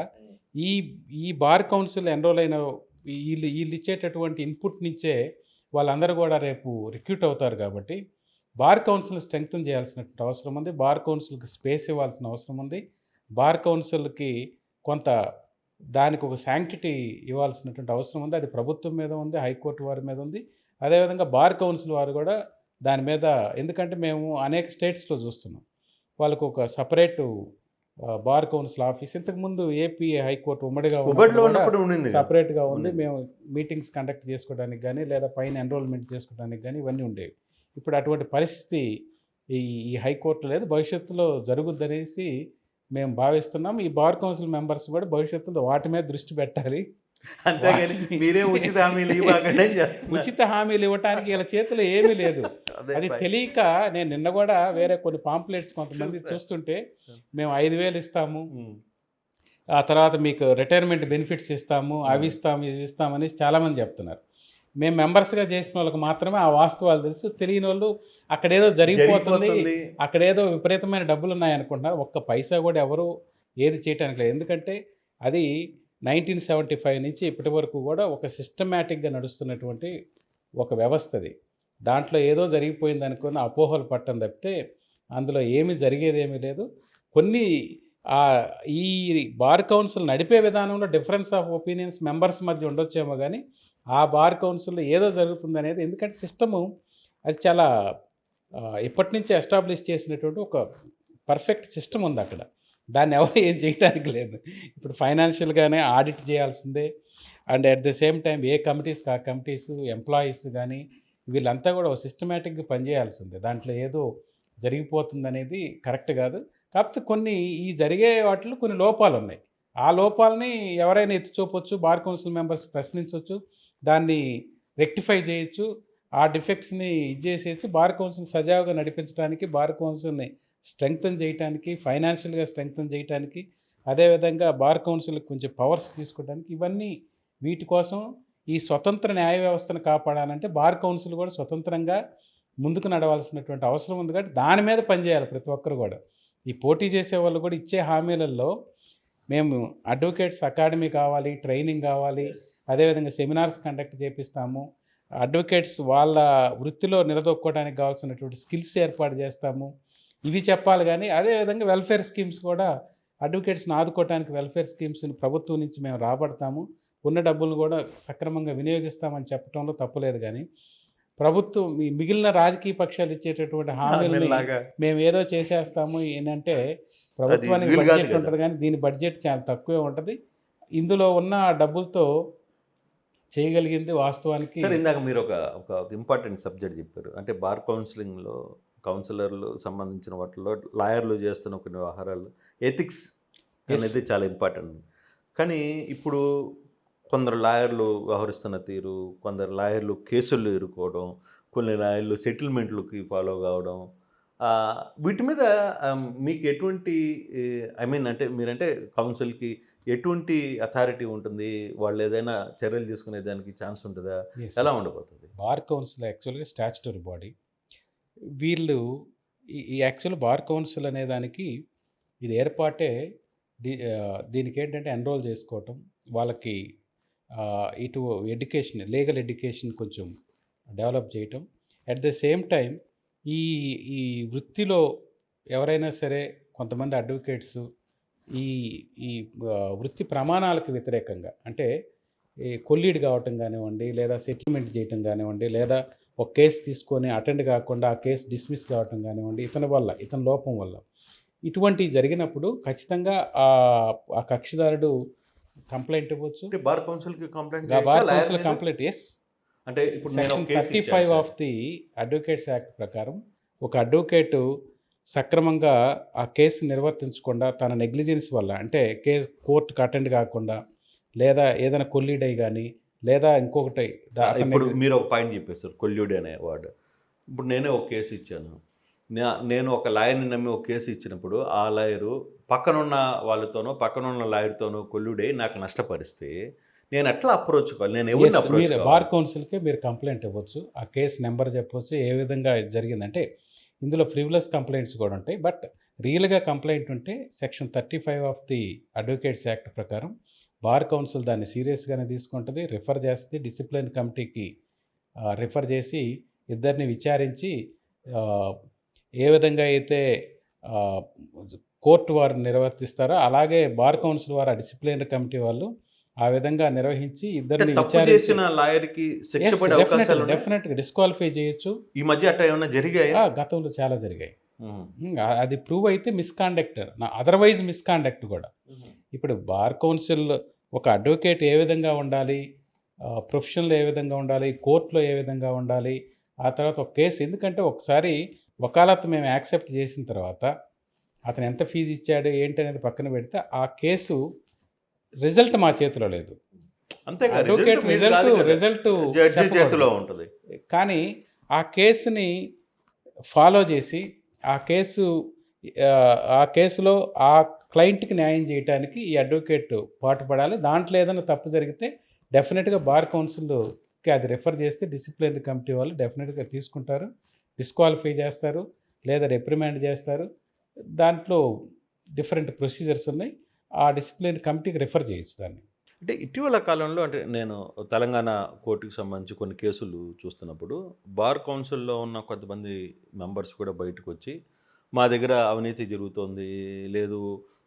ఈ బార్ కౌన్సిల్ ఎన్రోల్ అయిన వీళ్ళు ఇచ్చేటటువంటి ఇన్పుట్ నుంచే వాళ్ళందరూ కూడా రేపు రిక్రూట్ అవుతారు. కాబట్టి బార్ కౌన్సిల్ స్ట్రెంగ్తన్ చేయాల్సినటువంటి అవసరం ఉంది. బార్ కౌన్సిల్కి స్పేస్ ఇవ్వాల్సిన అవసరం ఉంది. బార్ కౌన్సిల్కి కొంత దానికి ఒక శాంక్టిటీ ఇవ్వాల్సినటువంటి అవసరం ఉంది. అది ప్రభుత్వం మీద ఉంది, హైకోర్టు వారి మీద ఉంది. అదేవిధంగా బార్ కౌన్సిల్ వారు కూడా దాని మీద, ఎందుకంటే మేము అనేక స్టేట్స్లో చూస్తున్నాం, వాళ్ళకు ఒక సపరేటు బార్ కౌన్సిల్ ఆఫీస్ ఇంతకుముందు ఏపీ హైకోర్టు ఉమ్మడిగా ఉబడ్లో ఉన్నప్పుడు కూడా ఉన్నప్పుడు ఉండింది కదా. సపరేట్గా ఉంది. ఉండింది. మేము మీటింగ్స్ కండక్ట్ చేసుకోవడానికి కానీ లేదా పైన ఎన్రోల్మెంట్ చేసుకోవడానికి కానీ ఇవన్నీ ఉండేవి. ఇప్పుడు అటువంటి పరిస్థితి ఈ ఈ హైకోర్టు లేదు. భవిష్యత్తులో జరుగుద్దనేసి మేము భావిస్తున్నాం. ఈ బార్ కౌన్సిల్ మెంబర్స్ కూడా భవిష్యత్తులో వాటి మీద దృష్టి పెట్టాలి. అంతేగాని మీరే ఉచిత హామీలు ఇవ్వకండి అని చెప్తున్నారు. ఉచిత హామీలు ఇవ్వటానికి వీళ్ళ చేతిలో ఏమీ లేదు. అదే అది పై- తెలియక నేను నిన్న కూడా వేరే కొన్ని పాంప్లెట్స్ కొంతమంది చూస్తుంటే మేము 5,000 ఇస్తాము, ఉమ్. ఆ తర్వాత మీకు రిటైర్మెంట్ బెనిఫిట్స్ ఇస్తాము, అవి ఇస్తాము, ఇవి ఇస్తామని చాలామంది చెప్తున్నారు. మేము మెంబర్స్గా చేసిన వాళ్ళకి మాత్రమే ఆ వాస్తవాలు తెలుసు. తెలియని వాళ్ళు అక్కడేదో జరిగిపోతుంది, జరిగిపోతుంది. అక్కడేదో విపరీతమైన డబ్బులు ఉన్నాయి అనుకుంటున్నారు. ఒక్క పైసా కూడా ఎవరు ఏది చేయటానికి లేదు. ఎందుకంటే అది 1975 నుంచి ఇప్పటి వరకు కూడా ఒక సిస్టమేటిక్గా నడుస్తున్నటువంటి ఒక వ్యవస్థ అది. దాంట్లో ఏదో జరిగిపోయింది అనుకున్న అపోహలు పట్టం తప్పితే అందులో ఏమీ జరిగేదేమీ లేదు. కొన్ని ఈ బార్ కౌన్సిల్ నడిపే విధానంలో డిఫరెన్స్ ఆఫ్ ఒపీనియన్స్ మెంబర్స్ మధ్య ఉండొచ్చేమో కానీ ఆ బార్ కౌన్సిల్లో ఏదో జరుగుతుంది అనేది, ఎందుకంటే సిస్టము అది చాలా ఇప్పటి నుంచి ఎస్టాబ్లిష్ చేసినటువంటి ఒక పర్ఫెక్ట్ సిస్టమ్ ఉంది అక్కడ. దాన్ని ఎవరు ఏం చేయడానికి లేదు. ఇప్పుడు ఫైనాన్షియల్గానే ఆడిట్ చేయాల్సిందే. And at the same time ఏ కమిటీస్కి ఆ కమిటీస్ ఎంప్లాయీస్ కానీ వీళ్ళంతా కూడా సిస్టమేటిక్గా పనిచేయాల్సిందే. దాంట్లో ఏదో జరిగిపోతుంది కరెక్ట్ కాదు. కాకపోతే కొన్ని ఈ జరిగే వాటిలో కొన్ని లోపాలు ఉన్నాయి. ఆ లోపాలని ఎవరైనా ఎత్తి చూపొచ్చు, బార్ కౌన్సిల్ మెంబర్స్ ప్రశ్నించవచ్చు, దాన్ని రెక్టిఫై చేయొచ్చు. ఆ డిఫెక్ట్స్ని చేసేసి బార్ కౌన్సిల్ సజావుగా నడిపించడానికి, బార్ కౌన్సిల్ని స్ట్రెంగ్తన్ చేయడానికి, ఫైనాన్షియల్గా స్ట్రెంగ్తన్ చేయడానికి, అదేవిధంగా బార్ కౌన్సిల్కి కొంచెం పవర్స్ తీసుకోవడానికి, ఇవన్నీ వీటి కోసం ఈ స్వతంత్ర న్యాయ వ్యవస్థను కాపాడాలంటే బార్ కౌన్సిల్ కూడా స్వతంత్రంగా ముందుకు నడవాల్సినటువంటి అవసరం ఉంది. కాబట్టి దాని మీద పనిచేయాలి ప్రతి ఒక్కరు కూడా. ఈ పోటీ చేసే వాళ్ళు కూడా ఇచ్చే హామీలలో మేము అడ్వకేట్స్ అకాడమీ కావాలి, ట్రైనింగ్ కావాలి, అదేవిధంగా సెమినార్స్ కండక్ట్ చేపిస్తాము, అడ్వకేట్స్ వాళ్ళ వృత్తిలో నిలదొక్కోవడానికి కావాల్సినటువంటి స్కిల్స్ ఏర్పాటు చేస్తాము, ఇవి చెప్పాలి. కానీ అదేవిధంగా వెల్ఫేర్ స్కీమ్స్ కూడా అడ్వకేట్స్ని ఆదుకోవడానికి వెల్ఫేర్ స్కీమ్స్ని ప్రభుత్వం నుంచి మేము రాబడతాము, ఉన్న డబ్బులను కూడా సక్రమంగా వినియోగిస్తామని చెప్పడంలో తప్పులేదు. కానీ ప్రభుత్వం మిగిలిన రాజకీయ పక్షాలు ఇచ్చేటటువంటి హామీలని లాగా మేము ఏదో చేసేస్తాము ఏంటంటే ప్రభుత్వానికి వీలు కాదు బడ్జెట్ కదా. ఉంటుంది, కానీ దీని బడ్జెట్ చాలా తక్కువే ఉంటుంది. ఇందులో ఉన్న డబ్బులతో చేయగలిగింది వాస్తవానికి. సార్, ఇందాక మీరు ఒక ఇంపార్టెంట్ సబ్జెక్ట్ చెప్పారు. అంటే బార్ కౌన్సిలింగ్లో కౌన్సిలర్లు సంబంధించిన వాటిల్లో లాయర్లు చేస్తున్న కొన్ని వ్యవహారాలు ఎథిక్స్ అనేది చాలా ఇంపార్టెంట్. కానీ ఇప్పుడు కొందరు లాయర్లు వ్యవహరిస్తున్న తీరు, కొందరు లాయర్లు కేసులు ఎదుర్కోవడం, కొన్ని లాయర్లు సెటిల్మెంట్లకి ఫాలో కావడం, వీటి మీద మీకు ఎటువంటి అంటే మీరంటే కౌన్సిల్కి ఎటువంటి అథారిటీ ఉంటుంది? వాళ్ళు ఏదైనా చర్యలు తీసుకునే దానికి ఛాన్స్ ఉంటుందా? ఎలా ఉండబోతుంది? బార్ కౌన్సిల్ యాక్చువల్గా స్టాచ్యుటరీ బాడీ. వీళ్ళు ఈ యాక్చువల్ బార్ కౌన్సిల్ అనే దానికి ఇది ఏర్పాటే దీనికి ఏంటంటే ఎన్రోల్ చేసుకోవటం, వాళ్ళకి ఇటు ఎడ్యుకేషన్, లీగల్ ఎడ్యుకేషన్ కొంచెం డెవలప్ చేయటం, అట్ ద సేమ్ టైం ఈ ఈ వృత్తిలో ఎవరైనా సరే కొంతమంది అడ్వకేట్స్ ఈ ఈ వృత్తి ప్రమాణాలకు వ్యతిరేకంగా, అంటే ఈ కొల్లీడ్ కావటం కానివ్వండి, లేదా సెటిల్మెంట్ చేయటం కానివ్వండి, లేదా ఒక కేసు తీసుకొని అటెండ్ కాకుండా ఆ కేసు డిస్మిస్ కావటం కానివ్వండి, ఇతని లోపం వల్ల ఇటువంటివి జరిగినప్పుడు ఖచ్చితంగా ఆ కక్షిదారుడు కంప్లైంట్ ఇవ్వచ్చు. అంటే బార్ కౌన్సిల్కి complaint bar council complaint, yes. అంటే ఇప్పుడు నేను సెక్షన్ ఒక case 35 of the advocates act ప్రకారం ఒక అడ్వకేటు సక్రమంగా ఆ కేసు నిర్వర్తించకుండా తన నెగ్లిజెన్స్ వల్ల, అంటే కోర్టుకు అటెండ్ కాకుండా, లేదా ఏదైనా కొల్లీడ్ అయ్యి కానీ, లేదా ఇంకొకటి ఇప్పుడు మీరు ఒక పాయింట్ చెప్పేస్తారు, కొల్యూడ్ అనే వర్డ్. ఇప్పుడు నేనే ఒక కేసు ఇచ్చాను, నేను ఒక లాయర్ని నమ్మి ఒక కేసు ఇచ్చినప్పుడు ఆ లాయరు పక్కనున్న వాళ్ళతోనో పక్కనున్న లాయర్తోనో కొల్యూడై నాకు నష్టపరిస్తే నేను ఎట్లా అప్రోచ్ కావాలి? నేను ఎవరిని అప్రోచ్ మీరు బార్ కౌన్సిల్కే మీరు కంప్లైంట్ ఇవ్వచ్చు, ఆ కేసు నెంబర్ చెప్పవచ్చు, ఏ విధంగా జరిగిందంటే ఇందులో ఫ్రివిలస్ కంప్లైంట్స్ కూడా ఉంటాయి. బట్ రియల్గా కంప్లైంట్ ఉంటే section 35 of the advocates act ప్రకారం బార్ కౌన్సిల్ దాన్ని సీరియస్గానే తీసుకుంటుంది, రిఫర్ చేస్తుంది, డిసిప్లిన్ కమిటీకి రిఫర్ చేసి ఇద్దరిని విచారించి ఏ విధంగా అయితే కోర్టు వారు నిర్వర్తిస్తారో అలాగే బార్ కౌన్సిల్ వారు డిసిప్లినరీ కమిటీ వాళ్ళు ఆ విధంగా నిర్వహించి ఇద్దరిని చేసిన లాయర్కి శిక్ష పడే అవకాశాలు డెఫినెట్గా డిస్క్వాలిఫై చేయొచ్చు. ఈ మధ్య అట్లా ఏమైనా జరిగాయా? గతంలో చాలా జరిగాయి. అది ప్రూవ్ అయితే మిస్కాండక్ట్, అదర్వైజ్ మిస్కాండక్ట్ కూడా. ఇప్పుడు బార్ కౌన్సిల్ ఒక అడ్వకేట్ ఏ విధంగా ఉండాలి, ప్రొఫెషన్లో ఏ విధంగా ఉండాలి, కోర్టులో ఏ విధంగా ఉండాలి, ఆ తర్వాత ఒక కేసు, ఎందుకంటే ఒకసారి వకాలత్ మేము యాక్సెప్ట్ చేసిన తర్వాత అతను ఎంత ఫీజు ఇచ్చాడు ఏంటి అనేది పక్కన పెడితే ఆ కేసు రిజల్ట్ మా చేతిలో లేదు. అంతేగా, అడ్వకేట్ రిజల్ట్ జడ్జి చేతిలో ఉంటుంది. కానీ ఆ కేసుని ఫాలో చేసి ఆ కేసులో ఆ క్లయింట్కి న్యాయం చేయడానికి ఈ అడ్వకేట్ పాటుపడాలి. దాంట్లో ఏదైనా తప్పు జరిగితే డెఫినెట్గా బార్ కౌన్సిల్కి అది రిఫర్ చేస్తే డిసిప్లినరీ కమిటీ వాళ్ళు డెఫినెట్గా తీసుకుంటారు, డిస్క్వాలిఫై చేస్తారు లేదా రిప్రిమాండ్ చేస్తారు. దాంట్లో డిఫరెంట్ ప్రొసీజర్స్ ఉన్నాయి. ఆ డిసిప్లినరీ కమిటీకి రిఫర్ చేయొచ్చు దాన్ని. అంటే ఇటీవల కాలంలో అంటే నేను తెలంగాణ కోర్టుకి సంబంధించి కొన్ని కేసులు చూస్తున్నప్పుడు బార్ కౌన్సిల్లో ఉన్న కొంతమంది మెంబర్స్ కూడా బయటకు వచ్చి మా దగ్గర అవినీతి జరుగుతోంది, లేదు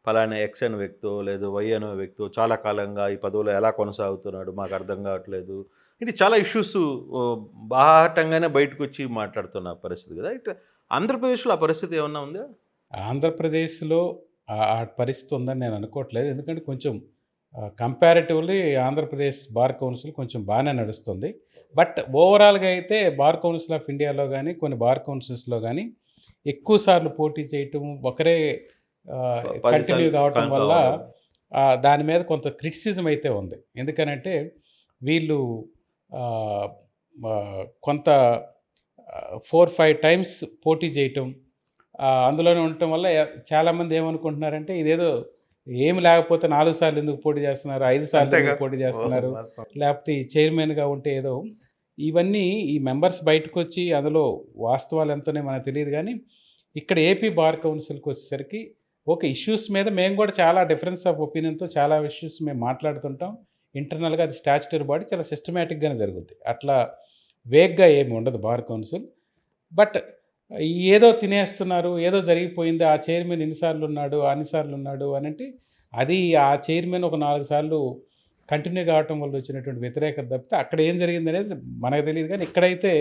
ఫలానా ఎక్స్ అనే వ్యక్తో లేదు వై అనే వ్యక్తో చాలా కాలంగా ఈ పదవిలో ఎలా కొనసాగుతున్నాడు మాకు అర్థం కావట్లేదు, ఇది చాలా ఇష్యూస్ బాహాటంగానే బయటకు వచ్చి మాట్లాడుతున్న పరిస్థితి కదా. ఇట్లా ఆంధ్రప్రదేశ్లో ఆ పరిస్థితి ఏమన్నా ఉందా? ఆంధ్రప్రదేశ్లో ఆ పరిస్థితి ఉందని నేను అనుకోవట్లేదు. ఎందుకంటే కొంచెం కంపారిటివ్లీ ఆంధ్రప్రదేశ్ బార్ కౌన్సిల్ కొంచెం బాగానే నడుస్తుంది. బట్ ఓవరాల్గా అయితే బార్ కౌన్సిల్ ఆఫ్ ఇండియాలో కానీ కొన్ని బార్ కౌన్సిల్స్లో కానీ ఎక్కువ సార్లు పోటీ చేయటం, ఒకరే కంటిన్యూ కావటం వల్ల దాని మీద కొంత క్రిటిసిజం అయితే ఉంది. ఎందుకనంటే వీళ్ళు కొంత 4-5 టైమ్స్ పోటీ చేయటం, అందులోనే ఉండటం వల్ల చాలామంది ఏమనుకుంటున్నారంటే ఇదేదో ఏమి లేకపోతే 4 సార్లు ఎందుకు పోటీ చేస్తున్నారు, 5 సార్లు ఎందుకు పోటీ చేస్తున్నారు, లేకపోతే ఈ చైర్మన్గా ఉంటే ఏదో, ఇవన్నీ ఈ మెంబర్స్ బయటకు వచ్చి అందులో వాస్తవాలు ఎంతనే మనకు తెలియదు. కానీ ఇక్కడ ఏపీ బార్ కౌన్సిల్కి వచ్చేసరికి ఓకే, ఇష్యూస్ మీద మేము కూడా చాలా డిఫరెన్స్ ఆఫ్ ఒపీనియన్తో చాలా ఇష్యూస్ మేము మాట్లాడుతుంటాం. ఇంటర్నల్గా అది స్టాచ్యుటరీ బాడీ చాలా సిస్టమేటిక్గానే జరుగుద్ది, అట్లా వేగ్గా ఏమి ఉండదు బార్ కౌన్సిల్. బట్ ఏదో తినేస్తున్నారు, ఏదో జరిగిపోయింది, ఆ చైర్మన్ ఇన్నిసార్లు ఉన్నాడు అన్నిసార్లు ఉన్నాడు అని అంటే అది ఆ చైర్మన్ ఒక 4 సార్లు కంటిన్యూ కావటం వల్ల వచ్చినటువంటి వ్యతిరేకత తప్పితే అక్కడ ఏం జరిగింది అనేది మనకు తెలియదు. కానీ ఇక్కడైతే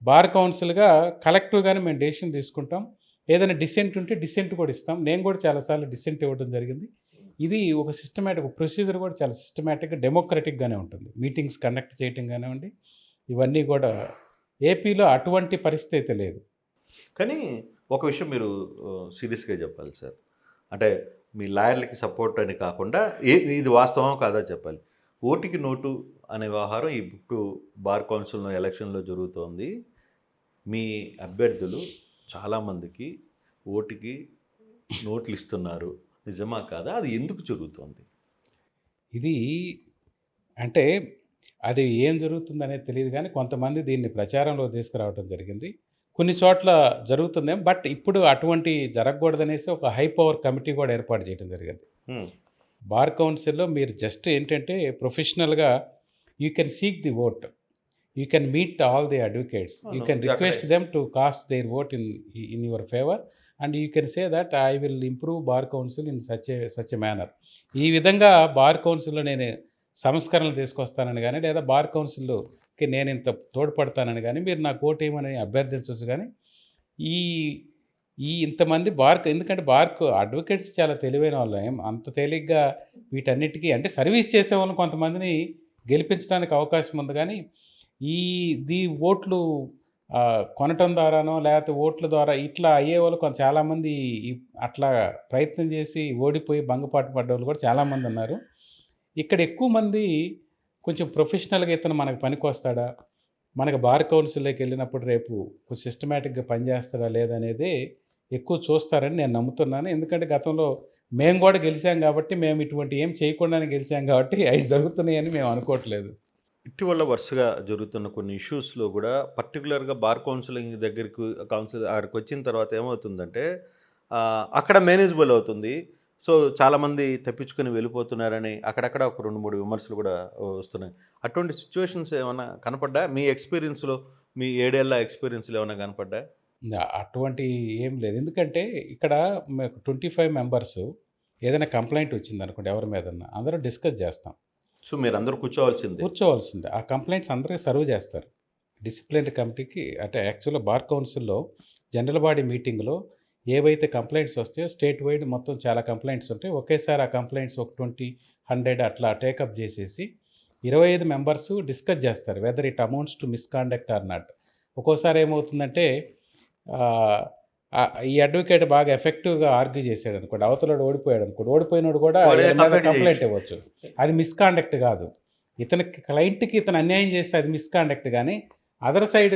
బార్ కౌన్సిల్గా కలెక్టివ్గానే మేము డెసిషన్ తీసుకుంటాం. ఏదైనా డిసెంట్ ఉంటే డిసెంట్ కూడా ఇస్తాం. నేను కూడా చాలాసార్లు డిసెంట్ ఇవ్వడం జరిగింది. ఇది ఒక సిస్టమేటిక్ ప్రొసీజర్ కూడా చాలా సిస్టమేటిక్గా డెమోక్రటిక్గానే ఉంటుంది. మీటింగ్స్ కండక్ట్ చేయటం కానివ్వండి, ఇవన్నీ కూడా ఏపీలో అటువంటి పరిస్థితి అయితే లేదు. కానీ ఒక విషయం మీరు సీరియస్గా చెప్పాలి సార్, అంటే మీ లాయర్లకి సపోర్ట్ అని కాకుండా ఇది వాస్తవం కాదా చెప్పాలి. ఓటుకి నోటు అనే వ్యవహారం ఇప్పుడు బార్ కౌన్సిల్లో ఎలక్షన్లో జరుగుతోంది. మీ అభ్యర్థులు చాలామందికి ఓటుకి నోట్లు ఇస్తున్నారు, నిజమా కాదా, అది ఎందుకు జరుగుతోంది? ఇది అంటే అది ఏం జరుగుతుంది అనేది తెలియదు. కానీ కొంతమంది దీన్ని ప్రచారంలో తీసుకురావడం జరిగింది. కొన్ని చోట్ల జరుగుతుంది. బట్ ఇప్పుడు అటువంటి జరగకూడదనేసి ఒక హై పవర్ కమిటీ కూడా ఏర్పాటు చేయడం జరిగింది. బార్ కౌన్సిల్లో మీరు జస్ట్ ఏంటంటే ప్రొఫెషనల్గా you can seek the vote, you can meet all the advocates, you can request them to cast their vote in your favour and you can say that I will improve bar council in such a manner. ఈ విధంగా బార్ కౌన్సిల్లో నేను సంస్కరణలు తీసుకొస్తానని కానీ లేదా బార్ కౌన్సిల్కి నేను ఇంత తోడ్పడతానని కానీ మీరు నాకు ఓటు ఏమని అభ్యర్థించవచ్చు. కానీ ఈ ఇంతమంది ఎందుకంటే బార్కు అడ్వకేట్స్ చాలా తెలివైన వాళ్ళు, అంత తేలిగ్గా వీటన్నిటికీ అంటే సర్వీస్ చేసే వాళ్ళని కొంతమందిని గెలిపించడానికి అవకాశం ఉంది. కానీ ఈ ఓట్లు కొనటం ద్వారానో లేకపోతే ఓట్ల ద్వారా ఇట్లా అయ్యేవాళ్ళు చాలామంది అట్లా ప్రయత్నం చేసి ఓడిపోయి భంగపాటు పడ్డ వాళ్ళు కూడా చాలామంది ఉన్నారు. ఇక్కడ ఎక్కువ మంది కొంచెం ప్రొఫెషనల్గా ఇతను మనకు పనికి వస్తాడా, మనకు బార్ కౌన్సిల్లోకి వెళ్ళినప్పుడు రేపు కొంచెం సిస్టమేటిక్గా పనిచేస్తాడా లేదనేది ఎక్కువ చూస్తారని నేను నమ్ముతున్నాను. ఎందుకంటే గతంలో మేము కూడా గెలిచాం కాబట్టి, మేము ఇటువంటి ఏం చేయకుండానే గెలిచాం కాబట్టి అవి జరుగుతున్నాయని మేము అనుకోవట్లేదు. ఇటీవల వరుసగా జరుగుతున్న కొన్ని ఇష్యూస్లో కూడా పర్టికులర్గా బార్ కౌన్సిలింగ్ అక్కడికి వచ్చిన తర్వాత ఏమవుతుందంటే అక్కడ మేనేజబుల్ అవుతుంది. సో చాలామంది తప్పించుకొని వెళ్ళిపోతున్నారని అక్కడక్కడ ఒక 2-3 విమర్శలు కూడా వస్తున్నాయి. అటువంటి సిచ్యువేషన్స్ ఏమైనా కనపడ్డా మీ ఎక్స్పీరియన్స్లో, మీ 7 ఏళ్ల ఎక్స్పీరియన్స్లో ఏమైనా కనపడ్డా? అటువంటి ఏం లేదు. ఎందుకంటే ఇక్కడ మాకు 25 మెంబర్స్ ఏదైనా కంప్లైంట్ వచ్చింది అనుకోండి ఎవరి మీదన్నా, అందరూ డిస్కస్ చేస్తాం. సో మీరు అందరూ కూర్చోవాల్సిందే. ఆ కంప్లైంట్స్ అందరికీ సర్వ్ చేస్తారు డిసిప్లినరీ కమిటీకి. అంటే యాక్చువల్గా బార్ కౌన్సిల్లో జనరల్ బాడీ మీటింగ్లో ఏవైతే కంప్లైంట్స్ వస్తాయో స్టేట్ వైడ్ మొత్తం చాలా కంప్లైంట్స్ ఉంటాయి. ఒకేసారి ఆ కంప్లైంట్స్ ఒక 20, 100 అట్లా టేకప్ చేసేసి 25 మెంబర్స్ డిస్కస్ చేస్తారు. Whether it amounts to misconduct or not. ఒక్కోసారి ఏమవుతుందంటే ఆహ్, ఈ అడ్వకేట్ బాగా ఎఫెక్టివ్‌గా ఆర్గ్యూ చేసాడనుకోండి, అవతలోడు ఓడిపోయాడనుకోండి, ఓడిపోయినోడు కూడా వాడు ఈయన మీద కంప్లైంట్ కంప్లైంట్ చేయొచ్చు. ఇవ్వచ్చు. అది మిస్‌కాండక్ట్ కాదు. ఇతనికి క్లయింట్‌కి ఇతను అన్యాయం చేస్తే అది మిస్‌కాండక్ట్ గానీ, అదర్ సైడ్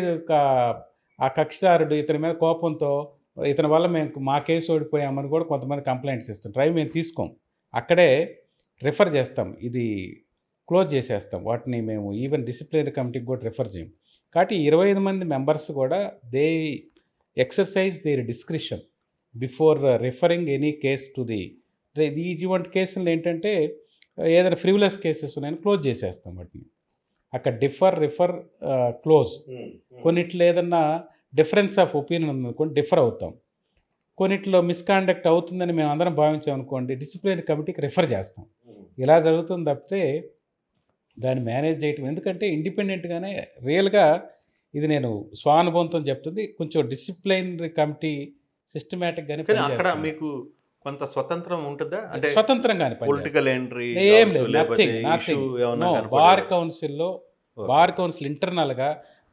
ఆ కక్షిదారుడు ఇతని మీద కోపంతో ఇతని వల్ల మేము మా కేసు ఓడిపోయామని కూడా కొంతమంది కంప్లైంట్స్ ఇస్తుంటారు. అవి మేము తీసుకోం. అక్కడే రిఫర్ చేస్తాం. ఇది క్లోజ్ చేసేస్తాం. వాటిని మేము ఈవెన్ డిసిప్లినరీ కమిటీకి కూడా రిఫర్ చేయం. కాబట్టి 25 మంది మెంబర్స్ కూడా they exercise their discretion before referring any case to the ఇటువంటి కేసులు ఏంటంటే ఏదైనా ఫ్రివిలస్ కేసెస్ ఉన్నాయని క్లోజ్ చేసేస్తాం వాటిని. అక్కడ రిఫర్, క్లోజ్. కొన్నిట్లో ఏదన్నా డిఫరెన్స్ ఆఫ్ ఒపీనియన్ ఉందనుకోండి, డిఫర్ అవుతాం. కొన్నిట్లో మిస్‌కాండక్ట్ అవుతుందని మేము అందరం భావించామనుకోండి, డిసిప్లినరీ కమిటీకి రిఫర్ చేస్తాం. ఇలా జరుగుతుంది తప్పితే దాన్ని మేనేజ్ చేయటం, ఎందుకంటే ఇండిపెండెంట్‌గానే రియల్‌గా ఇది నేను స్వానుభవంతో చెప్తుంది. కొంచెం డిసిప్లినరీ కమిటీ సిస్టమాటిక్‌గానే కానీ అక్కడ పనిచేస్తుంది. మీకు కొంత స్వతంత్రం ఉంటుందా? అంటే స్వతంత్రంగానే పనిచేస్తుంది. పొలిటికల్ ఎంట్రీ ఏం కావచ్చు, లేదు. లేకపోతే నథింగ్. ఇష్యూ ఏమన్నా నో. కనపడే బార్ కౌన్సిల్‌లో ఓకే. బార్ కౌన్సిల్ ఇంటర్నల్‌గా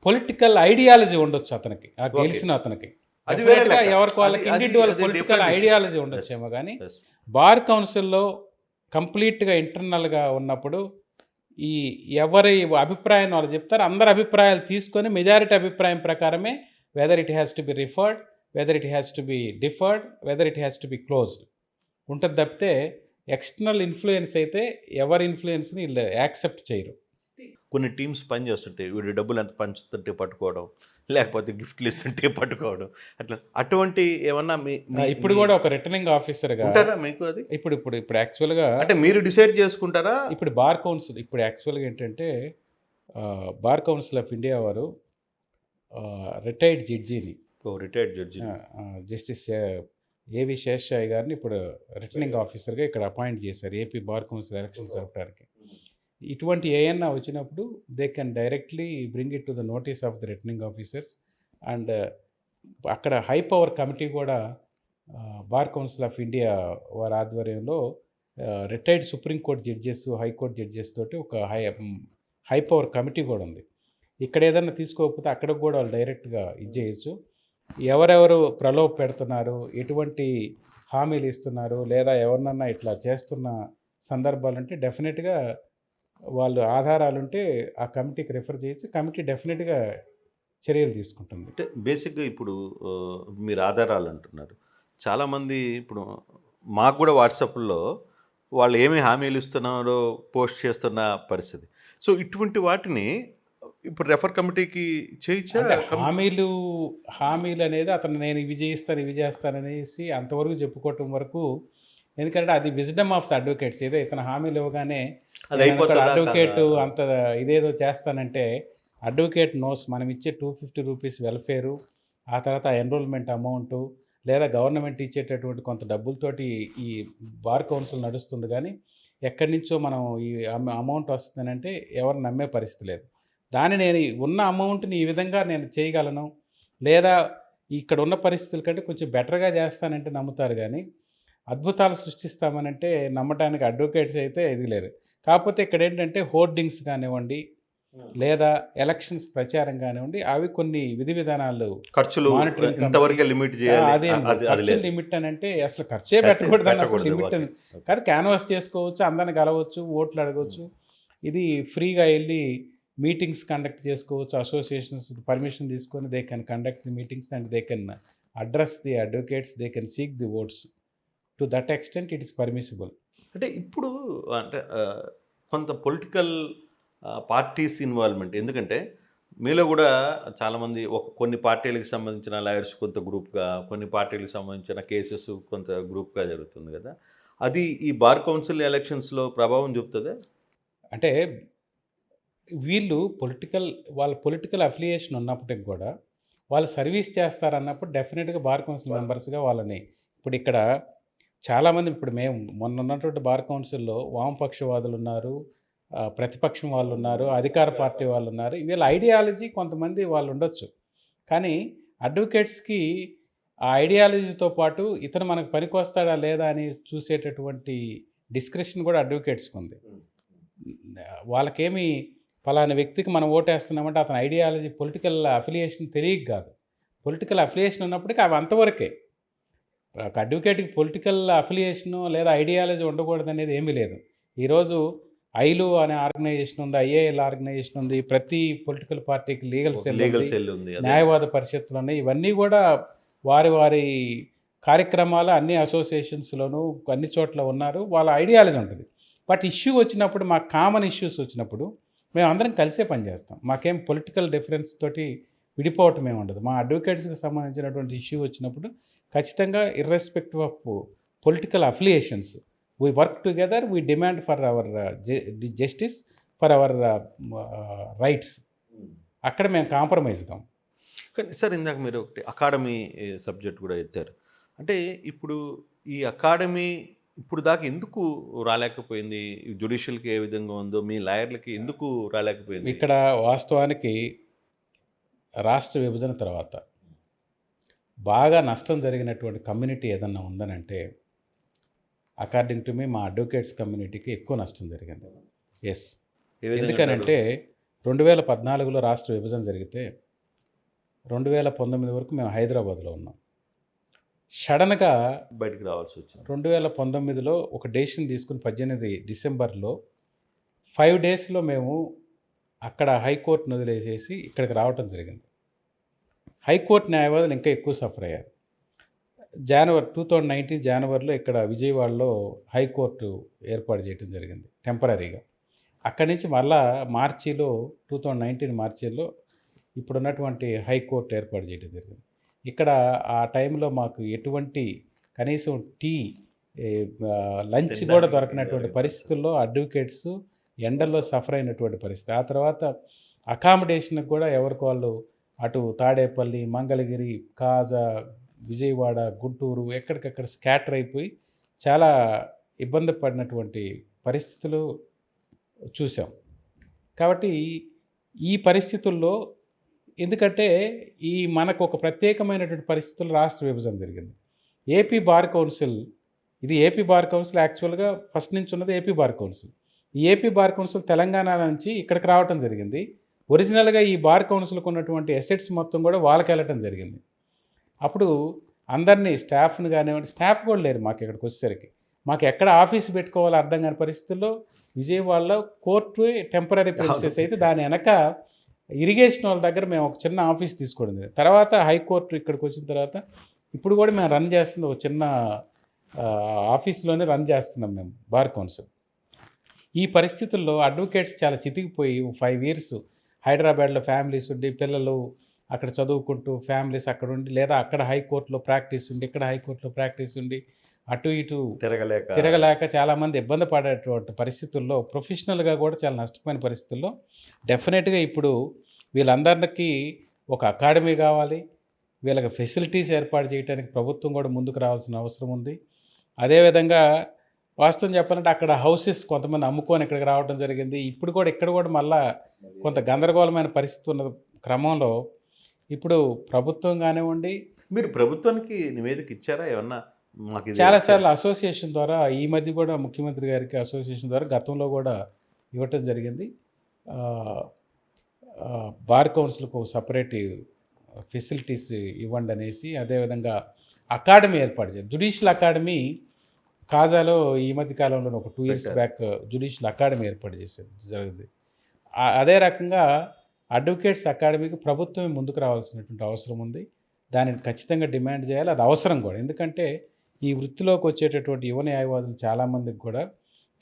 పొలిటికల్ ఐడియాలజీ ఉండొచ్చు అతనికి. ఆ ఓకే. గెలిచిన అతనికి. అది వేరే డెఫినిట్‌గా లెక్క. ఎవరికి వాళ్ళకి అది అది ఇండివిడ్యువల్ అది political different issue. Ideology yes. ఉండొచ్చేమో గానీ, యెస్. బార్ కౌన్సిల్‌లో కంప్లీట్‌గా ఇంటర్నల్‌గా ఉన్నప్పుడు ఈ ఎవరి అభిప్రాయాన్ని వాళ్ళు చెప్తారు. అందరి అభిప్రాయాలు తీసుకొని మెజారిటీ అభిప్రాయం ప్రకారమే whether it has to be referred, whether it has to be deferred, whether it has to be closed ఉంటది తప్పితే ఎక్స్‌టర్నల్ ఇన్‌ఫ్లూయెన్స్ అయితే ఎవరి ఇన్‌ఫ్లూయెన్స్‌ని ఈళ్ళు యాక్సెప్ట్ చేయరు. కొన్ని టీమ్స్ పని చేస్తుంటాయి. వీడు డబ్బులు ఎంత పంచుతుంటే పట్టుకోవడం, లేకపోతే గిఫ్ట్‌లు ఇస్తుంటే పట్టుకోవడం. అట్లా అటువంటి ఏమన్నా మీ మీ ఇప్పుడు మీ కూడా ఒక రిటర్నింగ్ ఆఫీసర్‌గా ఉంటారా మీకు అది? ఇప్పుడు యాక్చువల్‌గా అంటే మీరు డిసైడ్ చేసుకుంటారా? ఇప్పుడు బార్ కౌన్సిల్ ఇప్పుడు యాక్చువల్‌గా ఏంటంటే బార్ కౌన్సిల్ ఆఫ్ ఇండియా వారు రిటైర్డ్ జడ్జిని రిటైర్డ్ జడ్జి. జస్టిస్ ఏవి శేషాయి గారిని ఇప్పుడు రిటర్నింగ్ ఆఫీసర్గా ఇక్కడ అపాయింట్ చేశారు ఏపీ బార్ కౌన్సిల్ ఎలక్షన్స్ జరపడానికి. ఇటువంటి ఏయన్నా వచ్చినప్పుడు they can directly bring it to the notice of the returning officers and అక్కడ హై పవర్ కమిటీ కూడా బార్ కౌన్సిల్ ఆఫ్ ఇండియా వారి ఆధ్వర్యంలో retired supreme court judges, high court judges తోటి ఒక హై పవర్ కమిటీ కూడా ఉంది. ఇక్కడ ఏదైనా తీసుకోకపోతే అక్కడికి కూడా వాళ్ళు డైరెక్ట్గా ఇది చేయొచ్చు. ఎవరెవరు ప్రలోభ పెడుతున్నారు, ఎటువంటి హామీలు ఇస్తున్నారు, లేదా ఎవరినన్నా ఇట్లా చేస్తున్న సందర్భాలుంటే డెఫినెట్గా వాళ్ళు ఆధారాలుంటే ఆ కమిటీకి రిఫర్ చేయొచ్చు. కమిటీ డెఫినెట్గా చర్యలు తీసుకుంటుంది. అంటే బేసిక్‌గా ఇప్పుడు మీరు ఆధారాలు అంటున్నారు. చాలామంది ఇప్పుడు మాకు కూడా వాట్సాప్‌లో వాళ్ళు ఏమి హామీలు ఇస్తున్నారో పోస్ట్ చేస్తున్న పరిస్థితి. సో ఇటువంటి వాటిని ఇప్పుడు రెఫర్ కమిటీకి చేయొచ్చా? అంటే హామీలు అనేది అతను నేను ఇవి చేస్తాననేసి అంతవరకు చెప్పుకోవటం వరకు, ఎందుకంటే అది విజ్డమ్ ఆఫ్ ద అడ్వకేట్స్. ఏదో ఇతను హామీలు ఇవ్వగానే అది అయిపోతుందా? అడ్వకేట్ అంత ఇదేదో చేస్తానంటే అడ్వకేట్ నోస్ మనం ఇచ్చే 250 రూపీస్ వెల్ఫేరు, ఆ తర్వాత ఎన్రోల్మెంట్ అమౌంటు, లేదా గవర్నమెంట్ ఇచ్చేటటువంటి కొంత డబ్బులతోటి ఈ బార్ కౌన్సిల్ నడుస్తుంది. కానీ ఎక్కడి నుంచో మనం ఈ అమౌంట్ వస్తుందనంటే ఎవరు నమ్మే పరిస్థితి లేదు. దాన్ని నేను ఉన్న అమౌంట్ని ఈ విధంగా నేను చేయగలను, లేదా ఇక్కడ ఉన్న పరిస్థితుల కంటే కొంచెం బెటర్గా చేస్తానంటే నమ్ముతారు. కానీ అద్భుతాలు సృష్టిస్తామనంటే నమ్మటానికి అడ్వకేట్స్ అయితే ఇది లేరు. కాకపోతే ఇక్కడ ఏంటంటే హోర్డింగ్స్ కానివ్వండి, లేదా ఎలక్షన్స్ ప్రచారం కానివ్వండి, అవి కొన్ని విధి విధానాలు ఖర్చులు మానిటరింగ్ ఇంతవరకే లిమిట్ చేయాలి. అదే అది ఖర్చులు లేదు. లిమిట్ అని అంటే అసలు ఖర్చే పెట్టకూడదు అన్నప్పుడు లిమిట్ ఓకే. అని. కానీ క్యాన్వాస్ చేసుకోవచ్చు, అందరిని కలవచ్చు, ఓట్లు అడగవచ్చు. ఇది ఫ్రీగా వెళ్ళి మీటింగ్స్ కండక్ట్ చేసుకోవచ్చు. అసోసియేషన్స్ పర్మిషన్ తీసుకొని they can conduct the meetings and they can address the advocates, they can seek the votes. To that extent it is permissible. అంటే ఇప్పుడు అంటే కొంత పొలిటికల్ పార్టీస్ ఇన్వాల్వ్మెంట్, ఎందుకంటే మీలో కూడా చాలామంది కొన్ని పార్టీలకు సంబంధించిన లాయర్స్ కొంత గ్రూప్గా, కొన్ని పార్టీలకు సంబంధించిన కేసెస్ కొంత గ్రూప్గా జరుగుతుంది కదా. అది ఈ బార్ కౌన్సిల్ ఎలక్షన్స్లో ప్రభావం చూపుతుందా? అంటే వీళ్ళు వాళ్ళ పొలిటికల్ అఫిలియేషన్ ఉన్నప్పటికి కూడా వాళ్ళు సర్వీస్ చేస్తారన్నప్పుడు డెఫినెట్గా బార్ కౌన్సిల్ మెంబర్స్గా వాళ్ళని ఇప్పుడు ఇక్కడ చాలామంది ఇప్పుడు మేము మొన్న ఉన్నటువంటి బార్ కౌన్సిల్లో వామపక్షవాదులు ఉన్నారు, ప్రతిపక్షం వాళ్ళు ఉన్నారు, అధికార పార్టీ వాళ్ళు ఉన్నారు. వీళ్ళ ఐడియాలజీ కొంతమంది వాళ్ళు ఉండొచ్చు. కానీ అడ్వకేట్స్‌కి ఆ ఐడియాలజీతో పాటు ఇతను మనకు పనికొస్తాడా లేదా అని చూసేటటువంటి డిస్క్రిప్షన్ కూడా అడ్వకేట్స్‌కి ఉంది. వాళ్ళకేమి పలానా వ్యక్తికి మనం ఓటేస్తున్నామంటే అతని ఐడియాలజీ, పొలిటికల్ అఫిలియేషన్ తెలియక కాదు. పొలిటికల్ అఫిలియేషన్ ఉన్నప్పటికీ అవి అంతవరకే. ఒక అడ్వకేట్‌కి పొలిటికల్ అఫిలియేషను లేదా ఐడియాలజీ ఉండకూడదనేది ఏమీ లేదు. ఈరోజు ఐలు అనే ఆర్గనైజేషన్ ఉంది, ఐఏఎల్ ఆర్గనైజేషన్ ఉంది. ప్రతి పొలిటికల్ పార్టీకి లీగల్ సెల్ లీగల్ ఉంది, సెల్ ఉంది. అదే. న్యాయవాద పరిషత్తులు ఉన్నాయి. ఇవన్నీ కూడా వారి వారి కార్యక్రమాలు అన్ని అసోసియేషన్స్‌లోనూ అన్ని చోట్ల ఉన్నారు. వాళ్ళ ఐడియాలజీ ఉంటుంది. బట్ ఇష్యూ వచ్చినప్పుడు, మాకు కామన్ ఇష్యూస్ వచ్చినప్పుడు మేమందరం కలిసే పనిచేస్తాం. మాకేం పొలిటికల్ డిఫరెన్స్ తోటి విడిపోవటం ఏమి ఉండదు. మా అడ్వకేట్స్‌కి సంబంధించినటువంటి ఇష్యూ వచ్చినప్పుడు ఖచ్చితంగా irrespective of political affiliations we work together, we demand for our justice, for our rights. అక్కడ మేము కాంప్రమైజ్ కాం. కానీ సార్, ఇందాక మీరు ఒకటి అకాడమీ సబ్జెక్ట్ కూడా ఎత్తారు. అంటే ఇప్పుడు ఈ అకాడమీ ఇప్పుడు దాకా ఎందుకు రాలేకపోయింది? జ్యుడిషియల్‌కి ఏ విధంగా ఉందో, మీ లాయర్‌లకి ఎందుకు రాలేకపోయింది? ఇక్కడ వాస్తవానికి రాష్ట్ర విభజన తర్వాత బాగా నష్టం జరిగినటువంటి కమ్యూనిటీ ఏదన్నా ఉందనంటే, అకార్డింగ్ టు మీ మా అడ్వకేట్స్ కమ్యూనిటీకి ఎక్కువ నష్టం జరిగింది. ఎస్. ఏ విధంగా ఎందుకనంటే 2014లో రాష్ట్ర విభజన జరిగితే 2019 వరకు మేము హైదరాబాద్లో ఉన్నాం. సడన్గా బయటికి రావాల్సి వచ్చింది. 2019లో ఒక డెసిషన్ తీసుకుని 18 డిసెంబర్లో 5 డేస్లో మేము అక్కడ హైకోర్టును వదిలేసేసి ఇక్కడికి రావటం జరిగింది. హైకోర్టు న్యాయవాదులు ఇంకా ఎక్కువ సఫర్ అయ్యారు. 2019 జనవరిలో ఇక్కడ విజయవాడలో హైకోర్టు ఏర్పాటు చేయడం జరిగింది టెంపరరీగా. అక్కడి నుంచి మళ్ళా 2019 మార్చిలో ఇప్పుడున్నటువంటి హైకోర్టు ఏర్పాటు చేయడం జరిగింది. ఇక్కడ ఆ టైంలో మాకు ఎటువంటి కనీసం లంచ్ కూడా దొరకనటువంటి పరిస్థితుల్లో అడ్వకేట్స్ ఎండల్లో సఫర్ అయినటువంటి పరిస్థితి. ఆ తర్వాత అకామిడేషన్కి కూడా ఎవరికి వాళ్ళు అటు తాడేపల్లి, మంగళగిరి, కాజా, విజయవాడ, గుంటూరు ఎక్కడికక్కడ స్కాటర్ అయిపోయి చాలా ఇబ్బంది పడినటువంటి పరిస్థితులు చూసాం. కాబట్టి ఈ పరిస్థితుల్లో ఎందుకంటే మనకు ఒక ప్రత్యేకమైనటువంటి పరిస్థితుల్లో రాష్ట్ర విభజన జరిగింది. ఏపీ బార్ కౌన్సిల్, ఇది ఏపీ బార్ కౌన్సిల్ యాక్చువల్గా ఫస్ట్ నుంచి ఉన్నది ఏపీ బార్ కౌన్సిల్. ఈ ఏపీ బార్ కౌన్సిల్ తెలంగాణ నుంచి ఇక్కడికి రావటం జరిగింది. ఒరిజినల్గా ఈ బార్ కౌన్సిల్కి ఉన్నటువంటి అసెట్స్ మొత్తం కూడా వాళ్ళకి వెళ్ళటం జరిగింది. అప్పుడు అందరినీ స్టాఫ్ని కానివ్వండి, స్టాఫ్ కూడా లేరు మాకు ఇక్కడికి వచ్చేసరికి. మాకు ఎక్కడ ఆఫీస్ పెట్టుకోవాలో అర్థం కాని పరిస్థితుల్లో విజయవాడలో కోర్టు టెంపరీ ప్రిన్సెస్ అయితే దాని వెనక ఇరిగేషన్ వాళ్ళ దగ్గర మేము ఒక చిన్న ఆఫీస్ తీసుకోవడం జరిగింది. తర్వాత హైకోర్టు ఇక్కడికి వచ్చిన తర్వాత ఇప్పుడు కూడా మేము రన్ చేస్తున్న ఒక చిన్న ఆఫీస్లోనే రన్ చేస్తున్నాం మేము బార్ కౌన్సిల్. ఈ పరిస్థితుల్లో అడ్వకేట్స్ చాలా చితికిపోయి 5 ఇయర్స్ హైదరాబాద్లో ఫ్యామిలీస్ ఉండి, పిల్లలు అక్కడ చదువుకుంటూ ఫ్యామిలీస్ అక్కడ ఉండి, లేదా అక్కడ హైకోర్టులో ప్రాక్టీస్ ఉండి, ఇక్కడ హైకోర్టులో ప్రాక్టీస్ ఉండి, అటు ఇటు తిరగలేక చాలామంది ఇబ్బంది పడేటువంటి పరిస్థితుల్లో, ప్రొఫెషనల్గా కూడా చాలా నష్టపోయిన పరిస్థితుల్లో డెఫినెట్గా ఇప్పుడు వీళ్ళందరికీ ఒక అకాడమీ కావాలి. వీళ్ళకి ఫెసిలిటీస్ ఏర్పాటు చేయడానికి ప్రభుత్వం కూడా ముందుకు రావాల్సిన అవసరం ఉంది. అదేవిధంగా వాస్తవం చెప్పాలంటే అక్కడ హౌసెస్ కొంతమంది అమ్ముకొని ఇక్కడికి రావడం జరిగింది. ఇప్పుడు కూడా ఇక్కడ కూడా మళ్ళా కొంత గందరగోళమైన పరిస్థితి ఉన్న క్రమంలో ఇప్పుడు ప్రభుత్వం కానివ్వండి, మీరు ప్రభుత్వానికి నివేదిక ఇచ్చారా ఏమన్నా? మాకు చాలాసార్లు అసోసియేషన్ ద్వారా, ఈ మధ్య కూడా ముఖ్యమంత్రి గారికి అసోసియేషన్ ద్వారా గతంలో కూడా ఇవ్వటం జరిగింది. బార్ కౌన్సిల్కు సపరేట్ ఫెసిలిటీస్ ఇవ్వండి అనేసి. అదేవిధంగా అకాడమీ ఏర్పాటు చేయాలి. జ్యుడిషియల్ అకాడమీ కాజాలో ఈ మధ్య కాలంలో ఒక 2 ఇయర్స్ బ్యాక్ జ్యుడిషియల్ అకాడమీ ఏర్పాటు చేసేది జరిగింది. అదే రకంగా అడ్వకేట్స్ అకాడమీకి ప్రభుత్వమే ముందుకు రావాల్సినటువంటి అవసరం ఉంది. దానిని ఖచ్చితంగా డిమాండ్ చేయాలి. అది అవసరం కూడా. ఎందుకంటే ఈ వృత్తిలోకి వచ్చేటటువంటి యువ న్యాయవాదులు చాలామందికి కూడా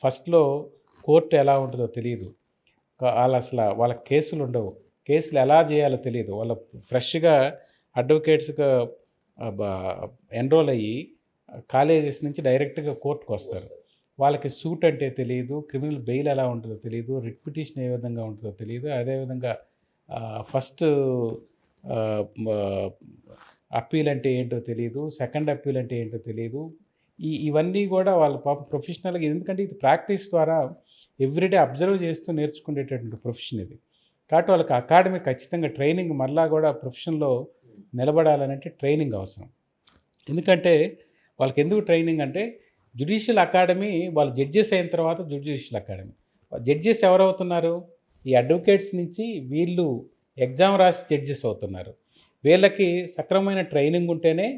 ఫస్ట్లో కోర్టు ఎలా ఉంటుందో తెలియదు. వాళ్ళ కేసులు ఉండవు. కేసులు ఎలా చేయాలో తెలియదు. వాళ్ళ ఫ్రెష్గా అడ్వకేట్స్గా ఎన్రోల్ అయ్యి కాలేజెస్ నుంచి డైరెక్ట్గా కోర్టుకు వస్తారు. వాళ్ళకి సూట్ అంటే తెలియదు, క్రిమినల్ బెయిల్ ఎలా ఉంటుందో తెలియదు, రిట్ పిటిషన్ ఏ విధంగా ఉంటుందో తెలియదు. అదేవిధంగా ఫస్ట్ అప్పీల్ అంటే ఏంటో తెలియదు, సెకండ్ అప్పీల్ అంటే ఏంటో తెలియదు. ఇవన్నీ కూడా వాళ్ళ పాపం ప్రొఫెషనల్గా, ఎందుకంటే ఇది ప్రాక్టీస్ ద్వారా ఎవ్రీడే అబ్జర్వ్ చేస్తూ నేర్చుకునేటటువంటి ప్రొఫెషన్ ఇది. కాబట్టి వాళ్ళకి అకాడమీ ఖచ్చితంగా ట్రైనింగ్ మళ్ళా కూడా ప్రొఫెషన్లో నిలబడాలంటే ట్రైనింగ్ అవసరం. ఎందుకంటే వాళ్ళకి ఎందుకు ట్రైనింగ్ అంటే జ్యుడిషియల్ అకాడమీ వాళ్ళు జడ్జెస్ అయిన తర్వాత జ్యుడిషియల్ అకాడమీ. జడ్జెస్ ఎవరవుతున్నారు? ఈ అడ్వకేట్స్ నుంచి వీళ్ళు ఎగ్జామ్ రాసి జడ్జెస్ అవుతున్నారు. వీళ్ళకి సక్రమమైన ట్రైనింగ్ ఉంటేనే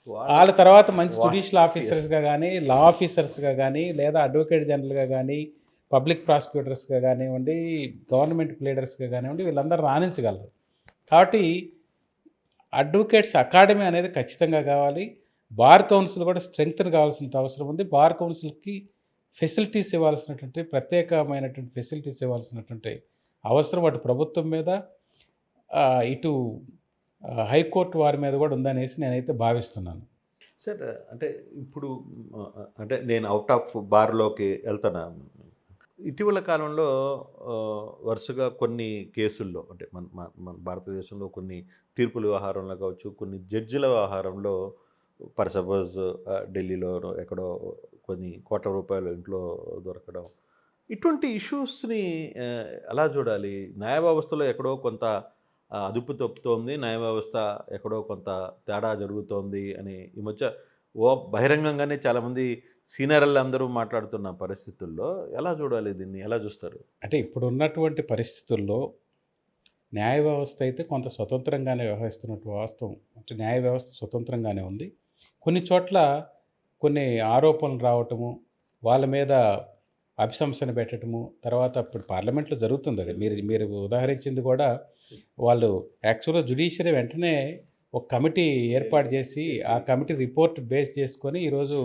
వాళ్ళ తర్వాత మంచి జ్యుడిషియల్ ఆఫీసర్స్గా కానీ, లా ఆఫీసర్స్గా కానీ, లేదా అడ్వకేట్ జనరల్గా కానీ, పబ్లిక్ ప్రాసిక్యూటర్స్గా కానివ్వండి, గవర్నమెంట్ ప్లీడర్స్గా కానివ్వండి, వీళ్ళందరూ రాణించగలరు. కాబట్టి అడ్వకేట్స్ అకాడమీ అనేది ఖచ్చితంగా కావాలి. బార్ కౌన్సిల్ కూడా స్ట్రెంగ్తన్ కావాల్సిన అవసరం ఉంది. బార్ కౌన్సిల్కి ఫెసిలిటీస్ ఇవ్వాల్సినటువంటి ప్రత్యేకమైనటువంటి ఫెసిలిటీస్ ఇవ్వాల్సినటువంటి అవసరం అటు ప్రభుత్వం మీద, ఇటు హైకోర్టు వారి మీద కూడా ఉందనేసి నేనైతే భావిస్తున్నాను. సార్ అంటే ఇప్పుడు అంటే నేను అవుట్ ఆఫ్ బార్లోకి వెళ్తాను. ఇటీవల కాలంలో వరుసగా కొన్ని కేసుల్లో అంటే మన భారతదేశంలో కొన్ని తీర్పుల వ్యవహారంలో కావచ్చు, కొన్ని జడ్జిల వ్యవహారంలో ఫర్ సపోజ్ ఢిల్లీలో ఎక్కడో కొన్ని కోట్ల రూపాయలు ఇంట్లో దొరకడం, ఇటువంటి ఇష్యూస్ని ఎలా చూడాలి? న్యాయ వ్యవస్థలో ఎక్కడో కొంత అదుపు తప్పుతోంది, న్యాయ వ్యవస్థ ఎక్కడో కొంత తేడా జరుగుతోంది అని ఈ మధ్య బహిరంగంగానే చాలామంది సీనియర్లు అందరూ మాట్లాడుతున్న పరిస్థితుల్లో ఎలా చూడాలి దీన్ని? ఎలా చూస్తారు? అంటే ఇప్పుడు ఉన్నటువంటి పరిస్థితుల్లో న్యాయ వ్యవస్థ అయితే కొంత స్వతంత్రంగానే వ్యవహరిస్తున్నట్టు వాస్తవం. అంటే న్యాయ వ్యవస్థ స్వతంత్రంగానే ఉంది. కొన్ని చోట్ల కొన్ని ఆరోపణలు రావటము, వాళ్ళ మీద అభిశంసన పెట్టడము, తర్వాత ఇప్పుడు పార్లమెంట్లో జరుగుతుంది అది. మీరు ఉదాహరించింది కూడా వాళ్ళు యాక్చువల్గా జ్యుడిషియరీ వెంటనే ఒక కమిటీ ఏర్పాటు చేసి ఆ కమిటీ రిపోర్ట్ బేస్ చేసుకొని ఈరోజు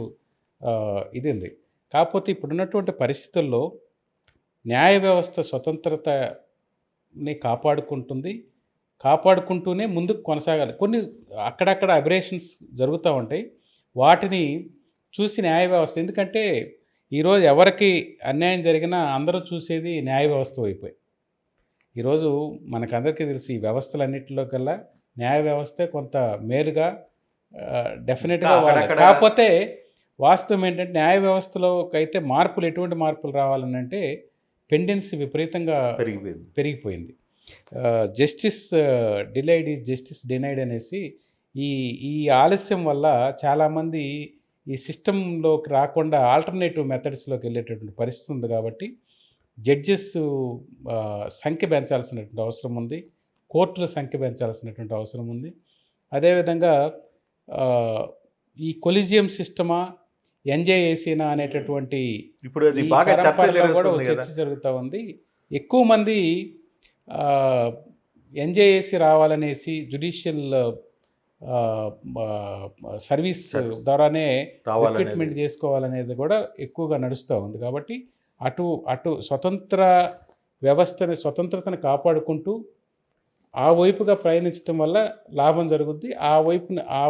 ఇది ఉంది. కాకపోతే ఇప్పుడున్నటువంటి పరిస్థితుల్లో న్యాయ వ్యవస్థ స్వతంత్రతని కాపాడుకుంటూనే ముందుకు కొనసాగాలి. కొన్ని అక్కడక్కడ అబరేషన్స్ జరుగుతూ ఉంటాయి. వాటిని చూసి న్యాయ వ్యవస్థ, ఎందుకంటే ఈరోజు ఎవరికి అన్యాయం జరిగినా అందరూ చూసేది న్యాయ వ్యవస్థ వైపే. ఈరోజు మనకందరికీ తెలిసి ఈ వ్యవస్థలన్నింటిలో కల్లా న్యాయ వ్యవస్థే కొంత మేలుగా డెఫినెట్గా వాడాలి. కాకపోతే వాస్తవం ఏంటంటే న్యాయ వ్యవస్థలో అయితే ఎటువంటి మార్పులు రావాలని అంటే పెండెన్సీ విపరీతంగా పెరిగిపోయింది. Justice delayed is justice denied అనేసి ఈ ఆలస్యం వల్ల చాలామంది ఈ సిస్టంలోకి రాకుండా ఆల్టర్నేటివ్ మెథడ్స్లోకి వెళ్ళేటటువంటి పరిస్థితి ఉంది. కాబట్టి జడ్జెస్ సంఖ్య పెంచాల్సినటువంటి అవసరం ఉంది, కోర్టుల సంఖ్య పెంచాల్సినటువంటి అవసరం ఉంది. అదేవిధంగా ఈ కొలిజియం సిస్టమా, ఎన్జేఏసీనా అనేటటువంటి ఇప్పుడు అది బాగా చర్చ జరుగుతూ ఉంది. ఎక్కువ మంది ఎన్జేఏసీ రావాలనేసి జ్యుడిషియల్ సర్వీస్ ద్వారానే రిక్రూట్మెంట్ చేసుకోవాలనేది కూడా ఎక్కువగా నడుస్తూ ఉంది. కాబట్టి అటు స్వతంత్ర వ్యవస్థని స్వతంత్రతను కాపాడుకుంటూ ఆ వైపుగా ప్రయాణించడం వల్ల లాభం జరుగుద్ది. ఆ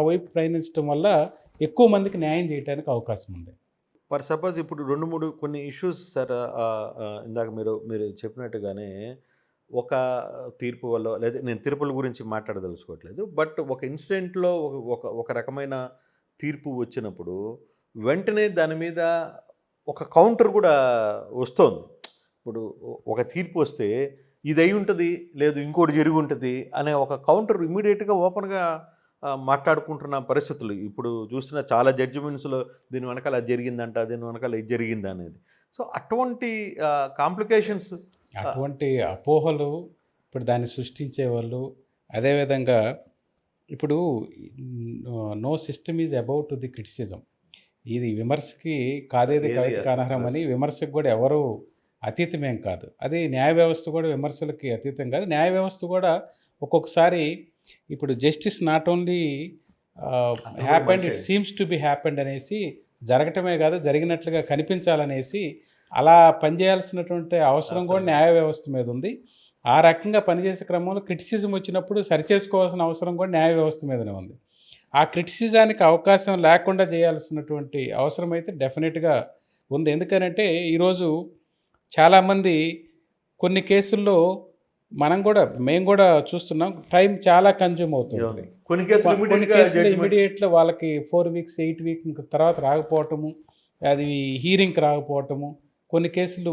వైపు ప్రయాణించడం వల్ల ఎక్కువ మందికి న్యాయం చేయడానికి అవకాశం ఉంది. ఫర్ సపోజ్ ఇప్పుడు 2-3 కొన్ని ఇష్యూస్ సార్, ఇందాక మీరు చెప్పినట్టుగానే ఒక తీర్పు వల్ల, లేదా నేను తీర్పుల గురించి మాట్లాడదలుచుకోవట్లేదు, బట్ ఒక ఇన్సిడెంట్లో ఒక రకమైన తీర్పు వచ్చినప్పుడు వెంటనే దాని మీద ఒక కౌంటర్ కూడా వస్తుంది. ఇప్పుడు ఒక తీర్పు వస్తే ఇది అయి ఉంటుంది, లేదు ఇంకోటి జరిగి ఉంటుంది అనే ఒక కౌంటర్ ఇమీడియట్గా ఓపెన్గా మాట్లాడుకుంటున్న పరిస్థితులు ఇప్పుడు చూసిన చాలా జడ్జిమెంట్స్లో దీని వెనకాల అది జరిగిందంట, దీని వెనకాల ఇది జరిగింది అనేది. సో అటువంటి కాంప్లికేషన్స్, అటువంటి అపోహలు ఇప్పుడు దాన్ని సృష్టించేవాళ్ళు. అదేవిధంగా ఇప్పుడు no system is about the criticism. ఇది విమర్శకి కాదేది కవితకి అనర్హం అని, విమర్శకు కూడా ఎవరు అతీతమేం కాదు. అది న్యాయ వ్యవస్థ కూడా విమర్శలకి అతీతం కాదు. న్యాయ వ్యవస్థ కూడా ఒక్కొక్కసారి ఇప్పుడు justice not only happened, it seems to be happened అనేసి జరగటమే కాదు జరిగినట్లుగా కనిపించాలనేసి అలా పనిచేయాల్సినటువంటి అవసరం కూడా న్యాయ వ్యవస్థ మీద ఉంది. ఆ రకంగా పనిచేసే క్రమంలో క్రిటిసిజం వచ్చినప్పుడు సరిచేసుకోవాల్సిన అవసరం కూడా న్యాయ వ్యవస్థ మీదనే ఉంది. ఆ క్రిటిసిజానికి అవకాశం లేకుండా చేయాల్సినటువంటి అవసరం అయితే డెఫినెట్గా ఉంది. ఎందుకనంటే ఈరోజు చాలామంది కొన్ని కేసుల్లో మేము కూడా చూస్తున్నాం, టైం చాలా కన్జ్యూమ్ అవుతుంది. కొన్ని కేసులు ఇమీడియట్లో వాళ్ళకి 4 weeks 8 weeks తర్వాత రాకపోవటము, అది హీరింగ్కి రాకపోవటము, కొన్ని కేసులు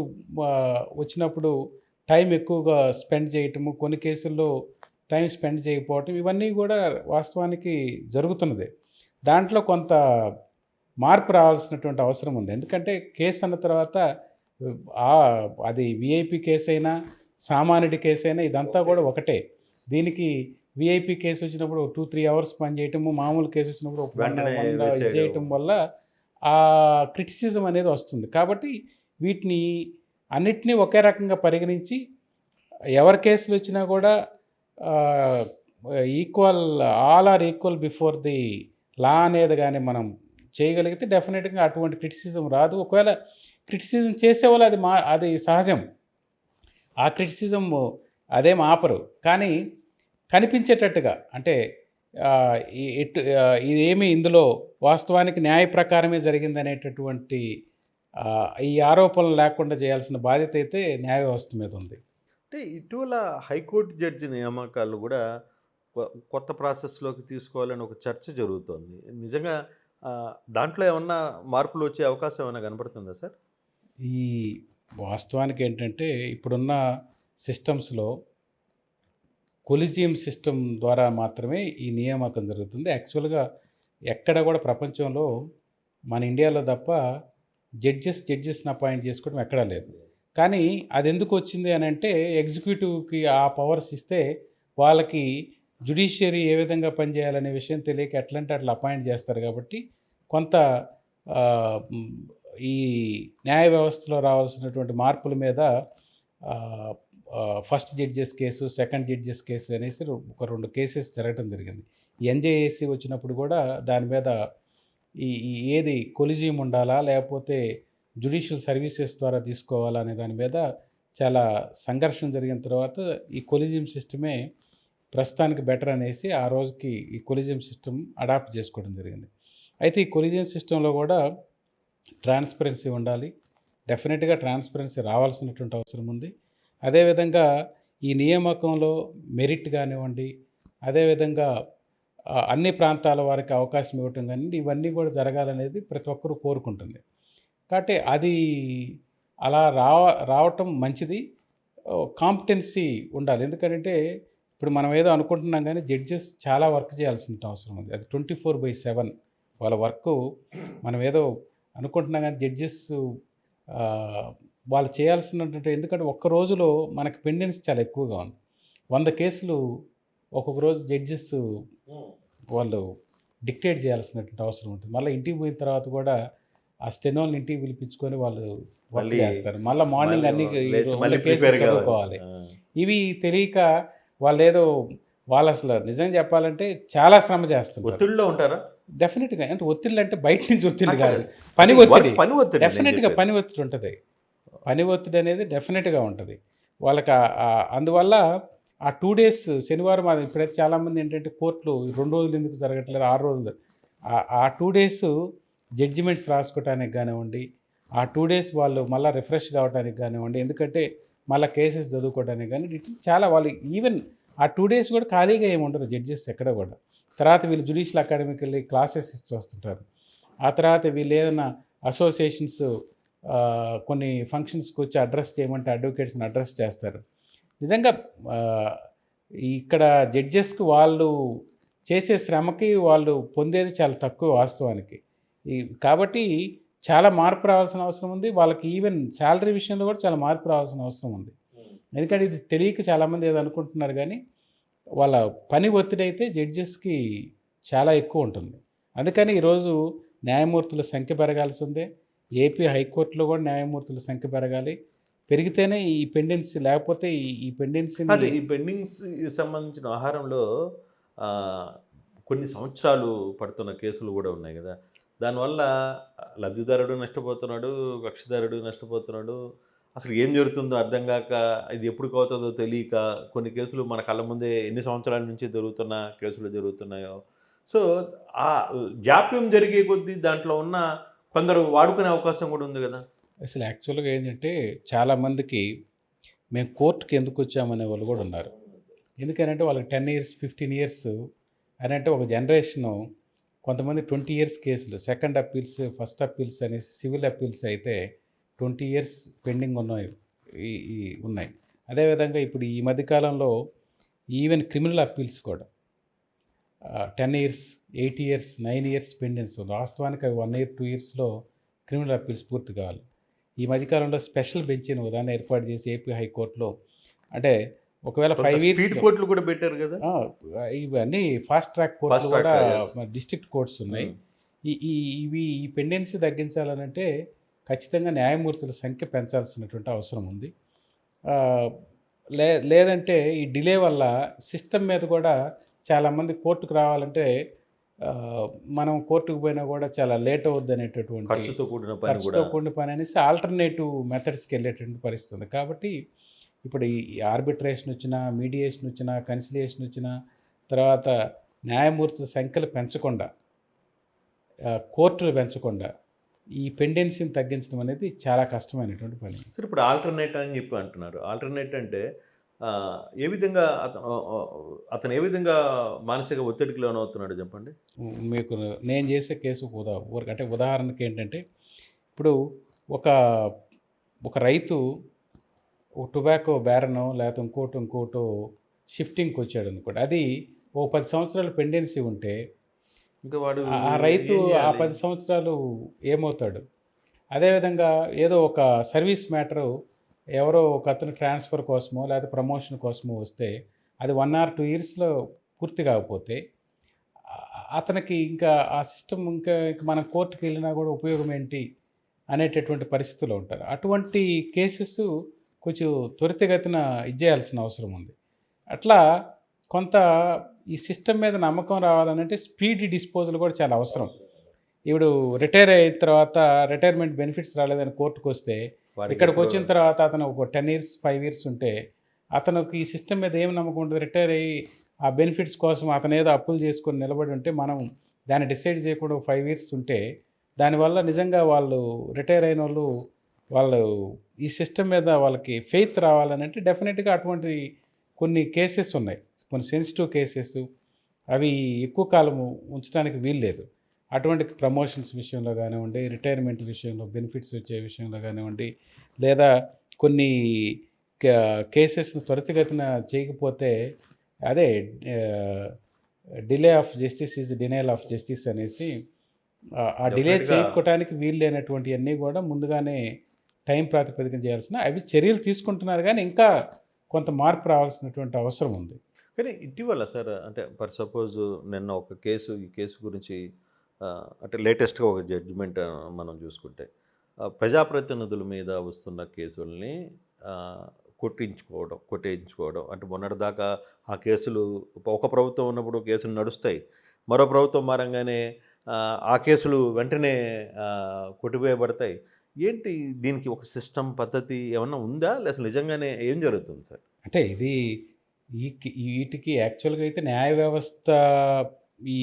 వచ్చినప్పుడు టైం ఎక్కువగా స్పెండ్ చేయటము, కొన్ని కేసుల్లో టైం స్పెండ్ చేయకపోవటం ఇవన్నీ కూడా వాస్తవానికి జరుగుతున్నదే. దాంట్లో కొంత మార్పు రావాల్సినటువంటి అవసరం ఉంది. ఎందుకంటే కేసు అన్న తర్వాత అది వీఐపీ కేసు అయినా, సామాన్యుడి కేసు అయినా ఇదంతా కూడా ఒకటే. దీనికి వీఐపీ కేసు వచ్చినప్పుడు 2, 3 అవర్స్ పని చేయటము, మామూలు కేసు వచ్చినప్పుడు ఒక 1 వెంటనే ఇది వేసేయడం. చేయటం వల్ల ఆ క్రిటిసిజం అనేది వస్తుంది. కాబట్టి వీటిని అన్నిటినీ ఒకే రకంగా పరిగణించి ఎవరి కేసులు వచ్చినా కూడా equal, all are equal before the law అనేది కానీ మనం చేయగలిగితే డెఫినెట్గా అటువంటి క్రిటిసిజం రాదు. ఒకవేళ క్రిటిసిజం చేసేవాళ్ళు అది సహజం. ఆ క్రిటిసిజం అదేం ఆపరు. కానీ కనిపించేటట్టుగా అంటే ఇదేమి ఇందులో వాస్తవానికి న్యాయ ప్రకారమే జరిగిందనేటటువంటి ఈ ఆరోపణలు లేకుండా చేయాల్సిన బాధ్యత అయితే న్యాయ వ్యవస్థ మీద ఉంది. అంటే ఇటీవల హైకోర్టు జడ్జి నియామకాలు కూడా కొత్త ప్రాసెస్లోకి తీసుకోవాలని ఒక చర్చ జరుగుతోంది. నిజంగా దాంట్లో ఏమన్నా మార్పులు వచ్చే అవకాశం ఏమైనా కనపడుతుందా సార్? ఈ వాస్తవానికి ఏంటంటే ఇప్పుడున్న సిస్టమ్స్లో కొలిజియం సిస్టమ్ ద్వారా మాత్రమే ఈ నియామకం జరుగుతుంది. యాక్చువల్గా ఎక్కడ కూడా ప్రపంచంలో మన ఇండియాలో తప్ప జడ్జెస్ని అపాయింట్ చేసుకోవడం ఎక్కడా లేదు. కానీ అది ఎందుకు వచ్చింది అని అంటే ఎగ్జిక్యూటివ్కి ఆ పవర్స్ ఇస్తే వాళ్ళకి జ్యుడిషియరీ ఏ విధంగా పనిచేయాలనే విషయం తెలియక ఎట్లంటే అట్లా అపాయింట్ చేస్తారు. కాబట్టి కొంత ఈ న్యాయ వ్యవస్థలో రావాల్సినటువంటి మార్పుల మీద first judges case, second judges case అనేసి ఒక 2 కేసెస్ జరగడం జరిగింది. ఎన్జేఏసీ వచ్చినప్పుడు కూడా దాని మీద ఏది కొలిజియం ఉండాలా లేకపోతే జ్యుడిషియల్ సర్వీసెస్ ద్వారా తీసుకోవాలా అనే దాని మీద చాలా సంఘర్షణ జరిగిన తర్వాత ఈ కొలిజియం సిస్టమే ప్రస్తుతానికి బెటర్ అనేసి ఆ రోజుకి ఈ కొలిజియం సిస్టమ్ అడాప్ట్ చేసుకోవడం జరిగింది. అయితే ఈ కొలిజియం సిస్టంలో కూడా ట్రాన్స్పరెన్సీ ఉండాలి. డెఫినెట్గా ట్రాన్స్పరెన్సీ రావాల్సినటువంటి అవసరం ఉంది. అదేవిధంగా ఈ నియామకంలో మెరిట్ కానివ్వండి, అదేవిధంగా అన్ని ప్రాంతాల వారికి అవకాశం ఇవ్వటం కానివ్వండి, ఇవన్నీ కూడా జరగాలనేది ప్రతి ఒక్కరూ కోరుకుంటుంది. కాబట్టి అది అలా రావటం మంచిది. కాంపిటెన్సీ ఉండాలి. ఎందుకంటే ఇప్పుడు మనం ఏదో అనుకుంటున్నాం కానీ జడ్జెస్ చాలా వర్క్ చేయాల్సిన అవసరం ఉంది. అది 24/7 వాళ్ళ వర్క్. మనం ఏదో అనుకుంటున్నాం కానీ జడ్జెస్ వాళ్ళు చేయాల్సినటువంటి, ఎందుకంటే ఒక్క రోజులో మనకి పెండెన్స్ చాలా ఎక్కువగా ఉంది. 100 కేసులు ఒక్కొక్క రోజు జడ్జెస్ వాళ్ళు డిక్టేట్ చేయాల్సినటువంటి అవసరం ఉంటుంది. మళ్ళీ ఇంటికి పోయిన తర్వాత కూడా ఆ స్టెనోల్ని ఇంటికి పిలిపించుకొని వాళ్ళు వర్క్ చేస్తారు. మళ్ళీ మార్నింగ్ అన్ని కేసులు చదువుకోవాలి. ఇవి తెలియక వాళ్ళు అసలు నిజం చెప్పాలంటే చాలా శ్రమ చేస్తారు. ఒత్తిడిలో ఉంటారా? డెఫినెట్గా. అంటే ఒత్తిళ్ళు అంటే బయట నుంచి ఒత్తిడి కాదు, పని ఒత్తిడి. డెఫినెట్గా పని ఒత్తిడి ఉంటుంది. పని ఒత్తిడి అనేది డెఫినెట్గా ఉంటుంది వాళ్ళకి. అందువల్ల ఆ 2 days శనివారం ఇప్పుడైతే చాలామంది ఏంటంటే కోర్టులు 2 రోజులు ఎందుకు జరగట్లేదు, 6 రోజులు. ఆ 2 days జడ్జిమెంట్స్ రాసుకోవడానికి కానివ్వండి, ఆ 2 days వాళ్ళు మళ్ళీ రిఫ్రెష్ కావడానికి కానివ్వండి, ఎందుకంటే మళ్ళీ కేసెస్ చదువుకోవడానికి కానీ చాలా వాళ్ళు ఈవెన్ ఆ 2 days కూడా ఖాళీగా ఏమి ఉండరు జడ్జెస్ ఎక్కడ కూడా. తర్వాత వీళ్ళు జ్యుడిషియల్ అకాడమీకి వెళ్ళి క్లాసెస్ ఇస్తూ వస్తుంటారు. ఆ తర్వాత వీళ్ళు ఏదైనా అసోసియేషన్స్ కొన్ని ఫంక్షన్స్కి వచ్చి అడ్రస్ చేయమంటే అడ్వకేట్స్ని అడ్రస్ చేస్తారు. నిజంగా ఇక్కడ జడ్జెస్కి వాళ్ళు చేసే శ్రమకి వాళ్ళు పొందేది చాలా తక్కువ వాస్తవానికి. కాబట్టి చాలా మార్పు రావాల్సిన అవసరం ఉంది. వాళ్ళకి ఈవెన్ శాలరీ విషయంలో కూడా చాలా మార్పు రావాల్సిన అవసరం ఉంది. ఎందుకంటే ఇది తెలియక చాలామంది ఏదో అనుకుంటున్నారు కానీ వాళ్ళ పని ఒత్తిడి అయితే జడ్జెస్కి చాలా ఎక్కువ ఉంటుంది. అందుకని ఈరోజు న్యాయమూర్తుల సంఖ్య పెరగాల్సి ఉంది. ఏపీ హైకోర్టులో కూడా న్యాయమూర్తుల సంఖ్య పెరగాలి. పెరిగితేనే ఈ పెండెన్సీ, లేకపోతే ఈ పెండింగ్స్ సంబంధించిన ఆహారంలో కొన్ని సంవత్సరాలు పడుతున్న కేసులు కూడా ఉన్నాయి కదా. దానివల్ల లబ్ధిదారుడు నష్టపోతున్నాడు, కక్షిదారుడు నష్టపోతున్నాడు. అసలు ఏం జరుగుతుందో అర్థం కాక, ఇది ఎప్పుడు అవుతుందో తెలియక కొన్ని కేసులు మన కళ్ళ ముందే ఎన్ని సంవత్సరాల నుంచి జరుగుతున్న కేసులు జరుగుతున్నాయో. సో ఆ జాప్యం జరిగే కొద్దీ దాంట్లో ఉన్న కొందరు వాడుకునే అవకాశం కూడా ఉంది కదా. అసలు యాక్చువల్గా ఏంటంటే చాలామందికి మేము కోర్టుకి ఎందుకు వచ్చామనే వాళ్ళు కూడా ఉన్నారు. ఎందుకనంటే వాళ్ళకి 10 years 15 years అని అంటే ఒక జనరేషను. కొంతమంది 20 years కేసులు, సెకండ్ అప్పీల్స్, ఫస్ట్ అప్పీల్స్ అనేసి సివిల్ అప్పీల్స్ అయితే 20 years పెండింగ్ ఉన్నాయి. అదేవిధంగా ఇప్పుడు ఈ మధ్యకాలంలో ఈవెన్ క్రిమినల్ అప్పీల్స్ కూడా 10 ఇయర్స్, 8 ఇయర్స్, 9 ఇయర్స్ పెండెన్స్ ఉంది. వాస్తవానికి అవి 1 ఇయర్, 2 ఇయర్స్‌లో క్రిమినల్ అప్పీల్స్ పూర్తి కావాలి. ఈ మధ్యకాలంలో స్పెషల్ బెంచ్‌ని ఉదాహరణ ఏర్పాటు చేసి ఏపీ హైకోర్టులో అంటే ఒకవేళ 5 స్పీడ్ ఇయర్స్‌లో కోర్టులు కూడా పెట్టారు కదా. ఇవన్నీ ఫాస్ట్ ట్రాక్ కోర్టులు ఫాస్ట్ ట్రాక్, కూడా yes. డిస్ట్రిక్ట్ కోర్ట్స్ ఉన్నాయి. ఈ పెండెన్సీ తగ్గించాలనంటే ఖచ్చితంగా న్యాయమూర్తుల సంఖ్య పెంచాల్సినటువంటి అవసరం ఉంది. ఆహ్, లేదంటే ఈ డిలే వల్ల సిస్టమ్ మీద కూడా చాలామంది కోర్టుకు రావాలంటే మనం కోర్టుకు పోయినా కూడా చాలా లేట్ అవుద్ది అనేటటువంటి ఖర్చుతో కూడిన పని ఖర్చుతో కూడా. కూడిన పని అనేసి ఆల్టర్నేటివ్ మెథడ్స్కి వెళ్ళేటువంటి పరిస్థితి ఉంది. కాబట్టి ఇప్పుడు ఈ ఆర్బిట్రేషన్ వచ్చినా, మీడియేషన్ వచ్చినా, కన్సిలియేషన్ వచ్చినా, తర్వాత న్యాయమూర్తుల సంఖ్యలు పెంచకుండా, కోర్టులు పెంచకుండా ఈ పెండెన్సీని తగ్గించడం అనేది చాలా కష్టమైనటువంటి పని. సరే, ఇప్పుడు ఆల్టర్నేట్ అని చెప్పి అంటున్నారు. ఆల్టర్నేట్ అంటే ఏ విధంగా అతను ఏ విధంగా మానసిక ఒత్తిడికి లోనవుతున్నాడు చెప్పండి. మీకు నేను చేసే కేసు అంటే ఉదాహరణకి ఏంటంటే ఇప్పుడు ఒక ఒక రైతు ఒక టొబాకో బ్యారనో లేకపోతే ఇంకోటో షిఫ్టింగ్కి వచ్చాడు అనుకోండి. అది ఓ 10 సంవత్సరాలు పెండెన్సీ ఉంటే ఇంకా వాడు ఆ రైతు ఏం ఆ చేయాలి? 10 సంవత్సరాలు ఏమవుతాడు? అదేవిధంగా ఏదో ఒక సర్వీస్ మ్యాటరు ఎవరో ఒక అతను ట్రాన్స్ఫర్ కోసమో లేకపోతే ప్రమోషన్ కోసమో వస్తే అది 1 ఆర్ 2 ఇయర్స్‌లో పూర్తి కాకపోతే అతనికి ఇంకా ఆ సిస్టమ్ ఇంకా మనం కోర్టుకి వెళ్ళినా కూడా ఉపయోగం ఏంటి అనేటటువంటి పరిస్థితిలో ఉంటారు. అటువంటి కేసెస్ కొంచెం త్వరితగతిన ఇచ్చేయాల్సిన అవసరం ఉంది. అట్లా కొంత ఈ సిస్టమ్ మీద నమ్మకం రావాలనంటే స్పీడీ డిస్పోజల్ కూడా చాలా అవసరం. ఇప్పుడు రిటైర్ అయిన తర్వాత రిటైర్మెంట్ బెనిఫిట్స్ రాలేదని కోర్టుకు వస్తే వాడికి ఇక్కడికి ఎప్పుడు వచ్చిన తర్వాత అతను ఒక 10 ఇయర్స్, 5 ఇయర్స్ ఉంటే అతనికి ఈ సిస్టమ్ మీద ఏం నమ్మకం ఉంటుంది? రిటైర్ అయ్యి ఆ బెనిఫిట్స్ కోసం అతను ఏదో అప్పులు చేసుకొని నిలబడి ఉంటే మనం దాన్ని డిసైడ్ చేయకుండా 5 ఇయర్స్ ఉంటే దానివల్ల నిజంగా వాళ్ళు రిటైర్ అయిన వాళ్ళు ఈ సిస్టమ్ మీద వాళ్ళకి ఫెయిత్ రావాలనంటే డెఫినెట్గా అటువంటి కొన్ని కేసెస్ ఉన్నాయి. కొన్ని సెన్సిటివ్ కేసెస్ అవి ఎక్కువ కాలం ఉంచడానికి వీల్లేదు. అటువంటి ప్రమోషన్స్ విషయంలో కానివ్వండి, రిటైర్మెంట్ విషయంలో బెనిఫిట్స్ వచ్చే విషయంలో కానివ్వండి, లేదా కొన్ని కేసెస్ను త్వరితగతిన చేయకపోతే అదే delay of justice is denial of justice అనేసి ఆ డిలే Definitely గా చేయకపోవడానికి వీలు లేనటువంటివన్నీ కూడా ముందుగానే టైం ప్రాతిపదికన చేయాల్సిన అవి చర్యలు తీసుకుంటున్నారు, కానీ ఇంకా కొంత మార్పు రావాల్సినటువంటి అవసరం ఉంది. కానీ ఇటీవల సార్, అంటే ఫర్ సపోజ్ నిన్న ఒక కేసు, ఈ కేసు గురించి అంటే లేటెస్ట్గా ఒక జడ్జిమెంట్ మనం చూసుకుంటే ప్రజాప్రతినిధుల మీద వస్తున్న కేసుల్ని కొట్టేయించుకోవడం అంటే మొన్నటిదాకా ఆ కేసులు ఒక ప్రభుత్వం ఉన్నప్పుడు కేసులు నడుస్తాయి, మరో ప్రభుత్వం మారంగానే ఆ కేసులు వెంటనే కొట్టివేయబడతాయి. ఏంటి దీనికి ఒక సిస్టమ్ పద్ధతి ఏమన్నా ఉందా, అసలు నిజంగానే ఏం జరుగుతుంది సార్? అంటే ఇది వీటికి యాక్చువల్గా అయితే న్యాయ వ్యవస్థ ఈ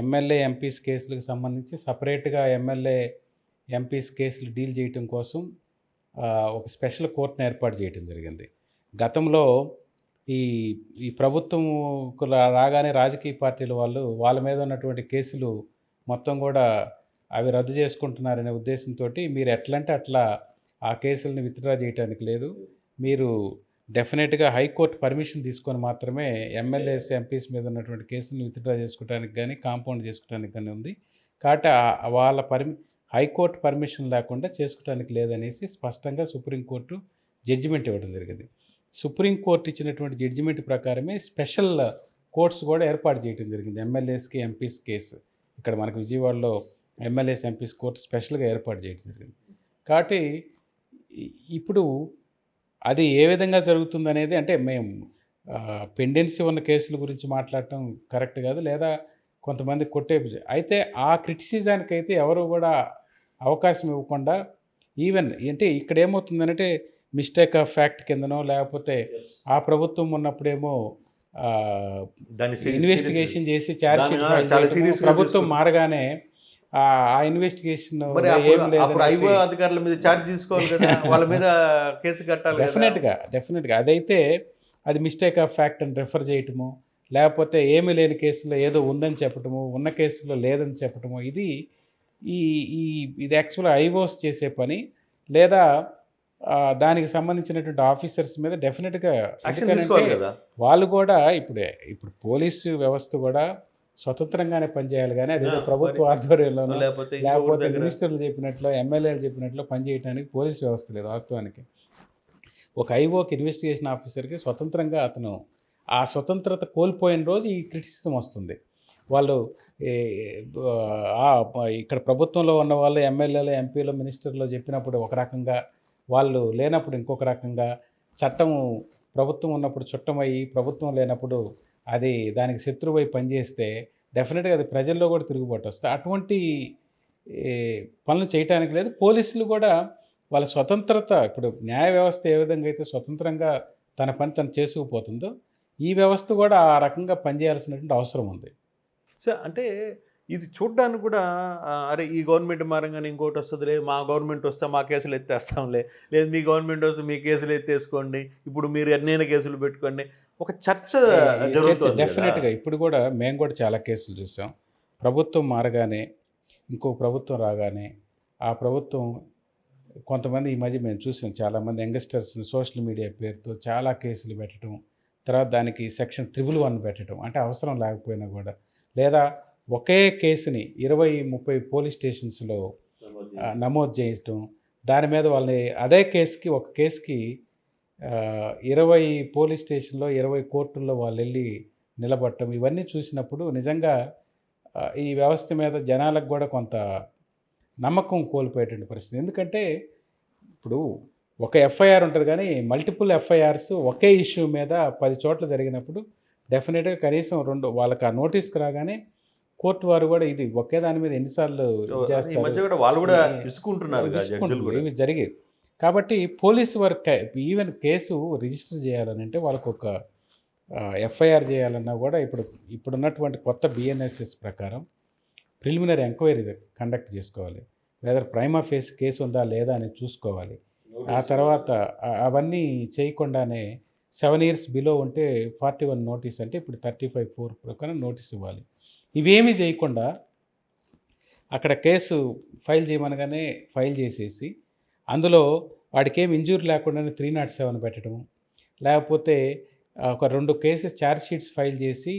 ఎమ్మెల్యే ఎంపీస్ కేసులకు సంబంధించి సపరేట్గా ఎమ్మెల్యే ఎంపీస్ కేసులు డీల్ చేయటం కోసం ఒక స్పెషల్ కోర్టును ఏర్పాటు చేయడం జరిగింది. గతంలో ఈ ఈ ప్రభుత్వం రాగానే రాజకీయ పార్టీల వాళ్ళ మీద ఉన్నటువంటి కేసులు మొత్తం కూడా అవి రద్దు చేసుకుంటున్నారనే ఉద్దేశంతో మీరు ఎట్లంటే అట్లా ఆ కేసులను విత్డ్రా చేయడానికి లేదు, మీరు డెఫినెట్గా హైకోర్టు పర్మిషన్ తీసుకొని మాత్రమే ఎమ్మెల్యేస్ ఎంపీస్ మీద ఉన్నటువంటి కేసులను విత్డ్రా చేసుకోవడానికి కానీ కాంపౌండ్ చేసుకోవడానికి కానీ ఉంది. కాబట్టి వాళ్ళ హైకోర్టు పర్మిషన్ లేకుండా చేసుకోవడానికి లేదనేసి స్పష్టంగా సుప్రీంకోర్టు జడ్జిమెంట్ ఇవ్వడం జరిగింది. సుప్రీంకోర్టు ఇచ్చినటువంటి జడ్జిమెంట్ ప్రకారమే స్పెషల్ కోర్ట్స్ కూడా ఏర్పాటు చేయడం జరిగింది ఎమ్మెల్యేస్కి ఎంపీస్ కేసు. ఇక్కడ మనకు విజయవాడలో ఎమ్మెల్యేస్ ఎంపీస్ కోర్టు స్పెషల్గా ఏర్పాటు చేయడం జరిగింది. కాబట్టి ఇప్పుడు అది ఏ విధంగా జరుగుతుందనేది అంటే మేము పెండెన్సీ ఉన్న కేసుల గురించి మాట్లాడటం కరెక్ట్ కాదు, లేదా కొంతమంది అయితే ఆ క్రిటిసిజానికి అయితే ఎవరు కూడా అవకాశం ఇవ్వకుండా ఈవెన్ అంటే ఇక్కడ ఏమవుతుందంటే మిస్టేక్ ఆఫ్ ఫ్యాక్ట్ కిందనో లేకపోతే ఆ ప్రభుత్వం ఉన్నప్పుడేమో ఇన్వెస్టిగేషన్ చేసి ఛార్జ్ షీట్ ఫైల్ చేయడం, ప్రభుత్వం మారగానే ఆ ఇన్వెస్టిగేషన్ అధికారుల మీద ఛార్జ్ తీసుకోవాలి కదా, వాళ్ళ మీద కేసు కట్టాలి. డెఫినెట్గా అదైతే అది మిస్టేక్ ఆఫ్ ఫ్యాక్ట్ అని రెఫర్ చేయటము, లేకపోతే ఏమీ లేని కేసులో ఏదో ఉందని చెప్పటము, ఉన్న కేసులో లేదని చెప్పటము, ఇది యాక్చువల్గా ఐఓస్ చేసే పని. లేదా దానికి సంబంధించినటువంటి ఆఫీసర్స్ మీద డెఫినెట్గా, యాక్షన్ ఎందుకనంటే తీసుకోవాలి కదా. వాళ్ళు కూడా ఇప్పుడు పోలీసు వ్యవస్థ కూడా స్వతంత్రంగానే పనిచేయాలి, కానీ అదేదో మరి ప్రభుత్వ ఆధ్వర్యంలోనో లేకపోతే ఇంకొకటి లేకపోతే దగ్గర మినిస్టర్లు చెప్పినట్లు ఎమ్మెల్యేలు చెప్పినట్లు పనిచేయడానికి పోలీస్ వ్యవస్థ లేదు వాస్తవానికి. ఒక ఐఓకి ఇన్వెస్టిగేషన్ ఆఫీసర్కి స్వతంత్రంగా అతను ఆ స్వతంత్రత కోల్పోయిన రోజు ఈ క్రిటిసిజం వస్తుంది. వాళ్ళు ఇక్కడ ప్రభుత్వంలో ఉన్న వాళ్ళు ఎమ్మెల్యేలు, ఎంపీలు, మినిస్టర్లు చెప్పినప్పుడు ఒక రకంగా, వాళ్ళు లేనప్పుడు ఇంకొక రకంగా, చట్టము ప్రభుత్వం ఉన్నప్పుడు చుట్టమయ్యి ప్రభుత్వం లేనప్పుడు అది దానికి శత్రువై పనిచేస్తే డెఫినెట్గా అది ప్రజల్లో కూడా తిరుగుబాటు వస్తుంది. అటువంటి పనులు చేయటానికి లేదు. పోలీసులు కూడా వాళ్ళ స్వతంత్రత, ఇప్పుడు న్యాయ వ్యవస్థ ఏ విధంగా అయితే స్వతంత్రంగా తన పని తను చేసుకుపోతుందో, ఈ వ్యవస్థ కూడా ఆ రకంగా పనిచేయాల్సినటువంటి అవసరం ఉంది. సో అంటే ఇది చూడ్డానికి కూడా అరే ఈ గవర్నమెంట్ మారంగానే ఇంకోటి వస్తుందిలే, మా గవర్నమెంట్ వస్తే మా కేసులు ఎత్తేస్తాంలే, లేదు మీ గవర్నమెంట్ వస్తే మీ కేసులు ఎత్తేసుకోండి, ఇప్పుడు మీరు ఎన్నైనా కేసులు పెట్టుకోండి, ఒక చర్చ జరుగుతుంది. డెఫినెట్గా ఇప్పుడు కూడా మేము కూడా చాలా కేసులు చూసాం. ప్రభుత్వం మారగానే ఇంకో ప్రభుత్వం రాగానే ఆ ప్రభుత్వం కొంతమంది, ఈ మధ్య మేము చూసాం చాలామంది యంగ్స్టర్స్ని సోషల్ మీడియా పేరుతో చాలా కేసులు పెట్టడం, తర్వాత దానికి సెక్షన్ 111 పెట్టడం, అంటే అవసరం లేకపోయినా కూడా, లేదా ఒకే కేసుని 20-30 పోలీస్ స్టేషన్స్లో నమోదు చేయటం, దాని మీద వాళ్ళని అదే కేసుకి, ఒక కేసుకి 20 పోలీస్ స్టేషన్లో 20 కోర్టుల్లో వాళ్ళు వెళ్ళి నిలబడటం, ఇవన్నీ చూసినప్పుడు నిజంగా ఈ వ్యవస్థ మీద జనాలకు కూడా కొంత నమ్మకం కోల్పోయేటువంటి పరిస్థితి. ఎందుకంటే ఇప్పుడు ఒక ఎఫ్ఐఆర్ ఉంటుంది, కానీ మల్టిపుల్ ఎఫ్ఐఆర్స్ ఒకే ఇష్యూ మీద 10 చోట్ల జరిగినప్పుడు డెఫినెట్గా కనీసం వాళ్ళకి ఆ నోటీస్కి రాగానే కోర్టు వారు కూడా ఇది ఒకే దాని మీద ఎన్నిసార్లు ఇవి జరిగేవి. కాబట్టి పోలీసు వారు ఈవెన్ కేసు రిజిస్టర్ చేయాలనంటే వాళ్ళకు ఒక ఎఫ్ఐఆర్ చేయాలన్నా కూడా ఇప్పుడున్నటువంటి కొత్త బిఎన్ఎస్ఎస్ ప్రకారం ప్రిలిమినరీ ఎంక్వైరీ కండక్ట్ చేసుకోవాలి, లేదా ప్రైమా ఫేస్ కేసు ఉందా లేదా అని చూసుకోవాలి. ఆ తర్వాత అవన్నీ చేయకుండానే 7 years బిలో ఉంటే 41 నోటీస్, అంటే ఇప్పుడు 35(4) ప్రకారం నోటీస్ ఇవ్వాలి. ఇవేమీ చేయకుండా అక్కడ కేసు ఫైల్ చేయమనగానే ఫైల్ చేసేసి అందులో వాడికి ఏం ఇంజూరీ లేకుండానే 307 పెట్టడం, లేకపోతే ఒక 2 కేసెస్ ఛార్జ్ షీట్స్ ఫైల్ చేసి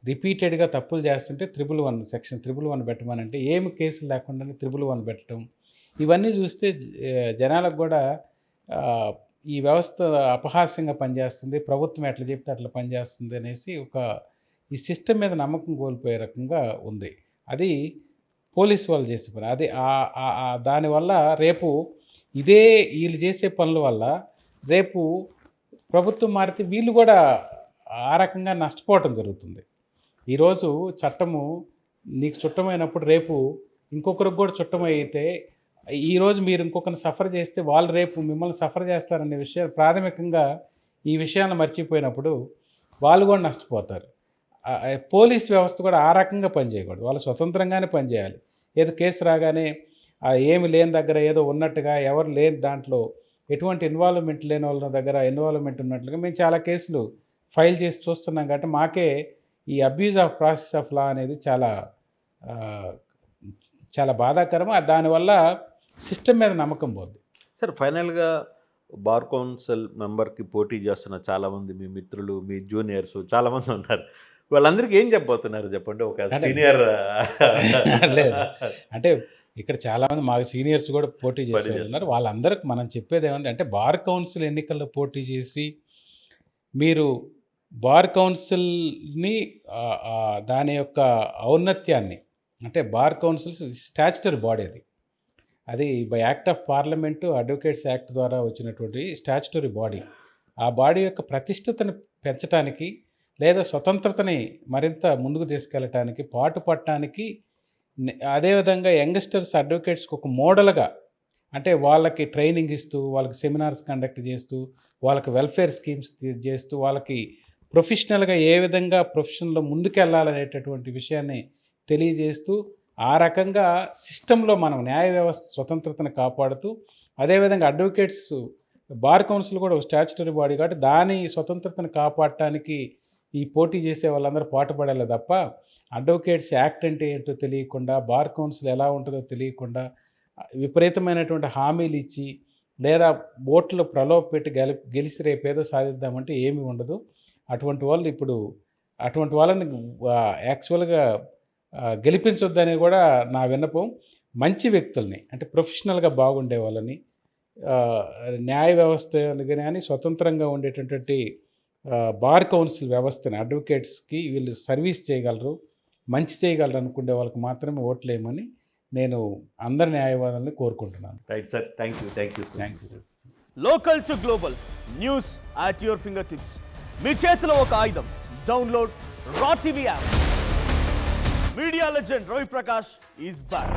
రిపీటెడ్గా తప్పులు చేస్తుంటే 111 సెక్షన్ 111 పెట్టమనంటే ఏమి కేసులు లేకుండానే 111 పెట్టడం, ఇవన్నీ చూస్తే జనాలకు కూడా ఈ వ్యవస్థ అపహాస్యంగా పనిచేస్తుంది, ప్రభుత్వం ఎట్లా చెప్తే అట్లా పనిచేస్తుంది అనేసి ఈ సిస్టమ్ మీద నమ్మకం కోల్పోయే రకంగా ఉంది. అది పోలీసు వాళ్ళు చేసే పని. అది దానివల్ల రేపు వీళ్ళు చేసే పనుల వల్ల రేపు ప్రభుత్వం మారితే వీళ్ళు కూడా ఆ రకంగా నష్టపోవటం జరుగుతుంది. ఈరోజు చట్టము నీకు చుట్టమైనప్పుడు రేపు ఇంకొకరికి కూడా చుట్టమైతే, ఈరోజు మీరు ఇంకొకరిని సఫర్ చేస్తే వాళ్ళు రేపు మిమ్మల్ని సఫర్ చేస్తారనే విషయాలు ప్రాథమికంగా ఈ విషయాన్ని మర్చిపోయినప్పుడు వాళ్ళు కూడా నష్టపోతారు. పోలీస్ వ్యవస్థ కూడా ఆ రకంగా పనిచేయకూడదు, వాళ్ళు స్వతంత్రంగానే పనిచేయాలి. ఏదో కేసు రాగానే ఏమి లేని దగ్గర ఏదో ఉన్నట్టుగా, ఎవరు లేని దాంట్లో ఎటువంటి ఇన్వాల్వ్మెంట్ లేని వాళ్ళ దగ్గర ఇన్వాల్వ్మెంట్ ఉన్నట్లుగా మేము చాలా కేసులు ఫైల్ చేసి చూస్తున్నాం. కాబట్టి మాకే ఈ abuse of process of law అనేది చాలా చాలా బాధాకరం. దానివల్ల సిస్టమ్ మీద నమ్మకం పోద్ది. సార్, ఫైనల్గా బార్ కౌన్సిల్ మెంబర్కి పోటీ చేస్తున్న చాలామంది మీ మిత్రులు, మీ జూనియర్స్ చాలామంది ఉన్నారు, వాళ్ళందరికీ ఏం చెప్పబోతున్నారు చెప్పండి? ఒక సీనియర్ లేదు అంటే ఇక్కడ చాలామంది మా సీనియర్స్ కూడా పోటీ చేసే ఉన్నారు. వాళ్ళందరికి మనం చెప్పేది ఏమంటే, అంటే బార్ కౌన్సిల్ ఎన్నికల్లో పోటీ చేసి మీరు బార్ కౌన్సిల్ని దాని యొక్క ఔన్నత్యాన్ని, అంటే బార్ కౌన్సిల్ స్టాచ్యుటరీ బాడీ, అది by act of parliament advocates act ద్వారా వచ్చినటువంటి స్టాచ్యుటరీ బాడీ. ఆ బాడీ యొక్క ప్రతిష్టతను పెంచడానికి, లేదా స్వతంత్రతని మరింత ముందుకు తీసుకెళ్ళటానికి, పాటుపడటానికి, అదేవిధంగా యంగ్స్టర్స్ అడ్వకేట్స్కి ఒక మోడల్గా, అంటే వాళ్ళకి ట్రైనింగ్ ఇస్తూ, వాళ్ళకి సెమినార్స్ కండక్ట్ చేస్తూ, వాళ్ళకి వెల్ఫేర్ స్కీమ్స్ చేస్తూ, వాళ్ళకి ప్రొఫెషనల్గా ఏ విధంగా ప్రొఫెషన్లో ముందుకెళ్ళాలనేటటువంటి విషయాన్ని తెలియజేస్తూ, ఆ రకంగా సిస్టంలో మనం న్యాయ వ్యవస్థ స్వతంత్రతను కాపాడుతూ, అదేవిధంగా అడ్వకేట్స్ బార్ కౌన్సిల్ కూడా ఒక స్టాచ్యుటరీ బాడీ కాబట్టి దాని స్వతంత్రతను కాపాడటానికి ఈ పోటీ చేసే వాళ్ళందరూ పాటుపడాలి తప్ప, అడ్వకేట్స్ యాక్ట్ అంటే ఏంటో తెలియకుండా, బార్ కౌన్సిల్ ఎలా ఉంటుందో తెలియకుండా, విపరీతమైనటువంటి హామీలు ఇచ్చి లేదా ఓట్లు ప్రలోభ పెట్టి గెలిచి రేపేదో సాధిద్దామంటే ఏమీ ఉండదు. అటువంటి వాళ్ళు ఇప్పుడు అటువంటి వాళ్ళని యాక్చువల్‌గా గెలిపించొద్దని కూడా నా విన్నపం. మంచి వ్యక్తుల్ని అంటే ప్రొఫెషనల్‌గా బాగుండే వాళ్ళని న్యాయ వ్యవస్థని గాని స్వతంత్రంగా ఉండేటటువంటి బార్ కౌన్సిల్ వ్యవస్థని అడ్వకేట్స్‌కి వీళ్ళు సర్వీస్ చేయగలరు, మంచి చేయగలరు అనుకునే వాళ్ళకి మాత్రమే ఓట్లేయమని నేను అందరి న్యాయవాదుల్ని కోరుకుంటున్నాను. Right sir. Thank you sir. Thank you sir. Local to global news at your finger tips. మీ చేతిలో ఒక ఆయుధం. Download R TV app. Media legend Ravi Prakash is back.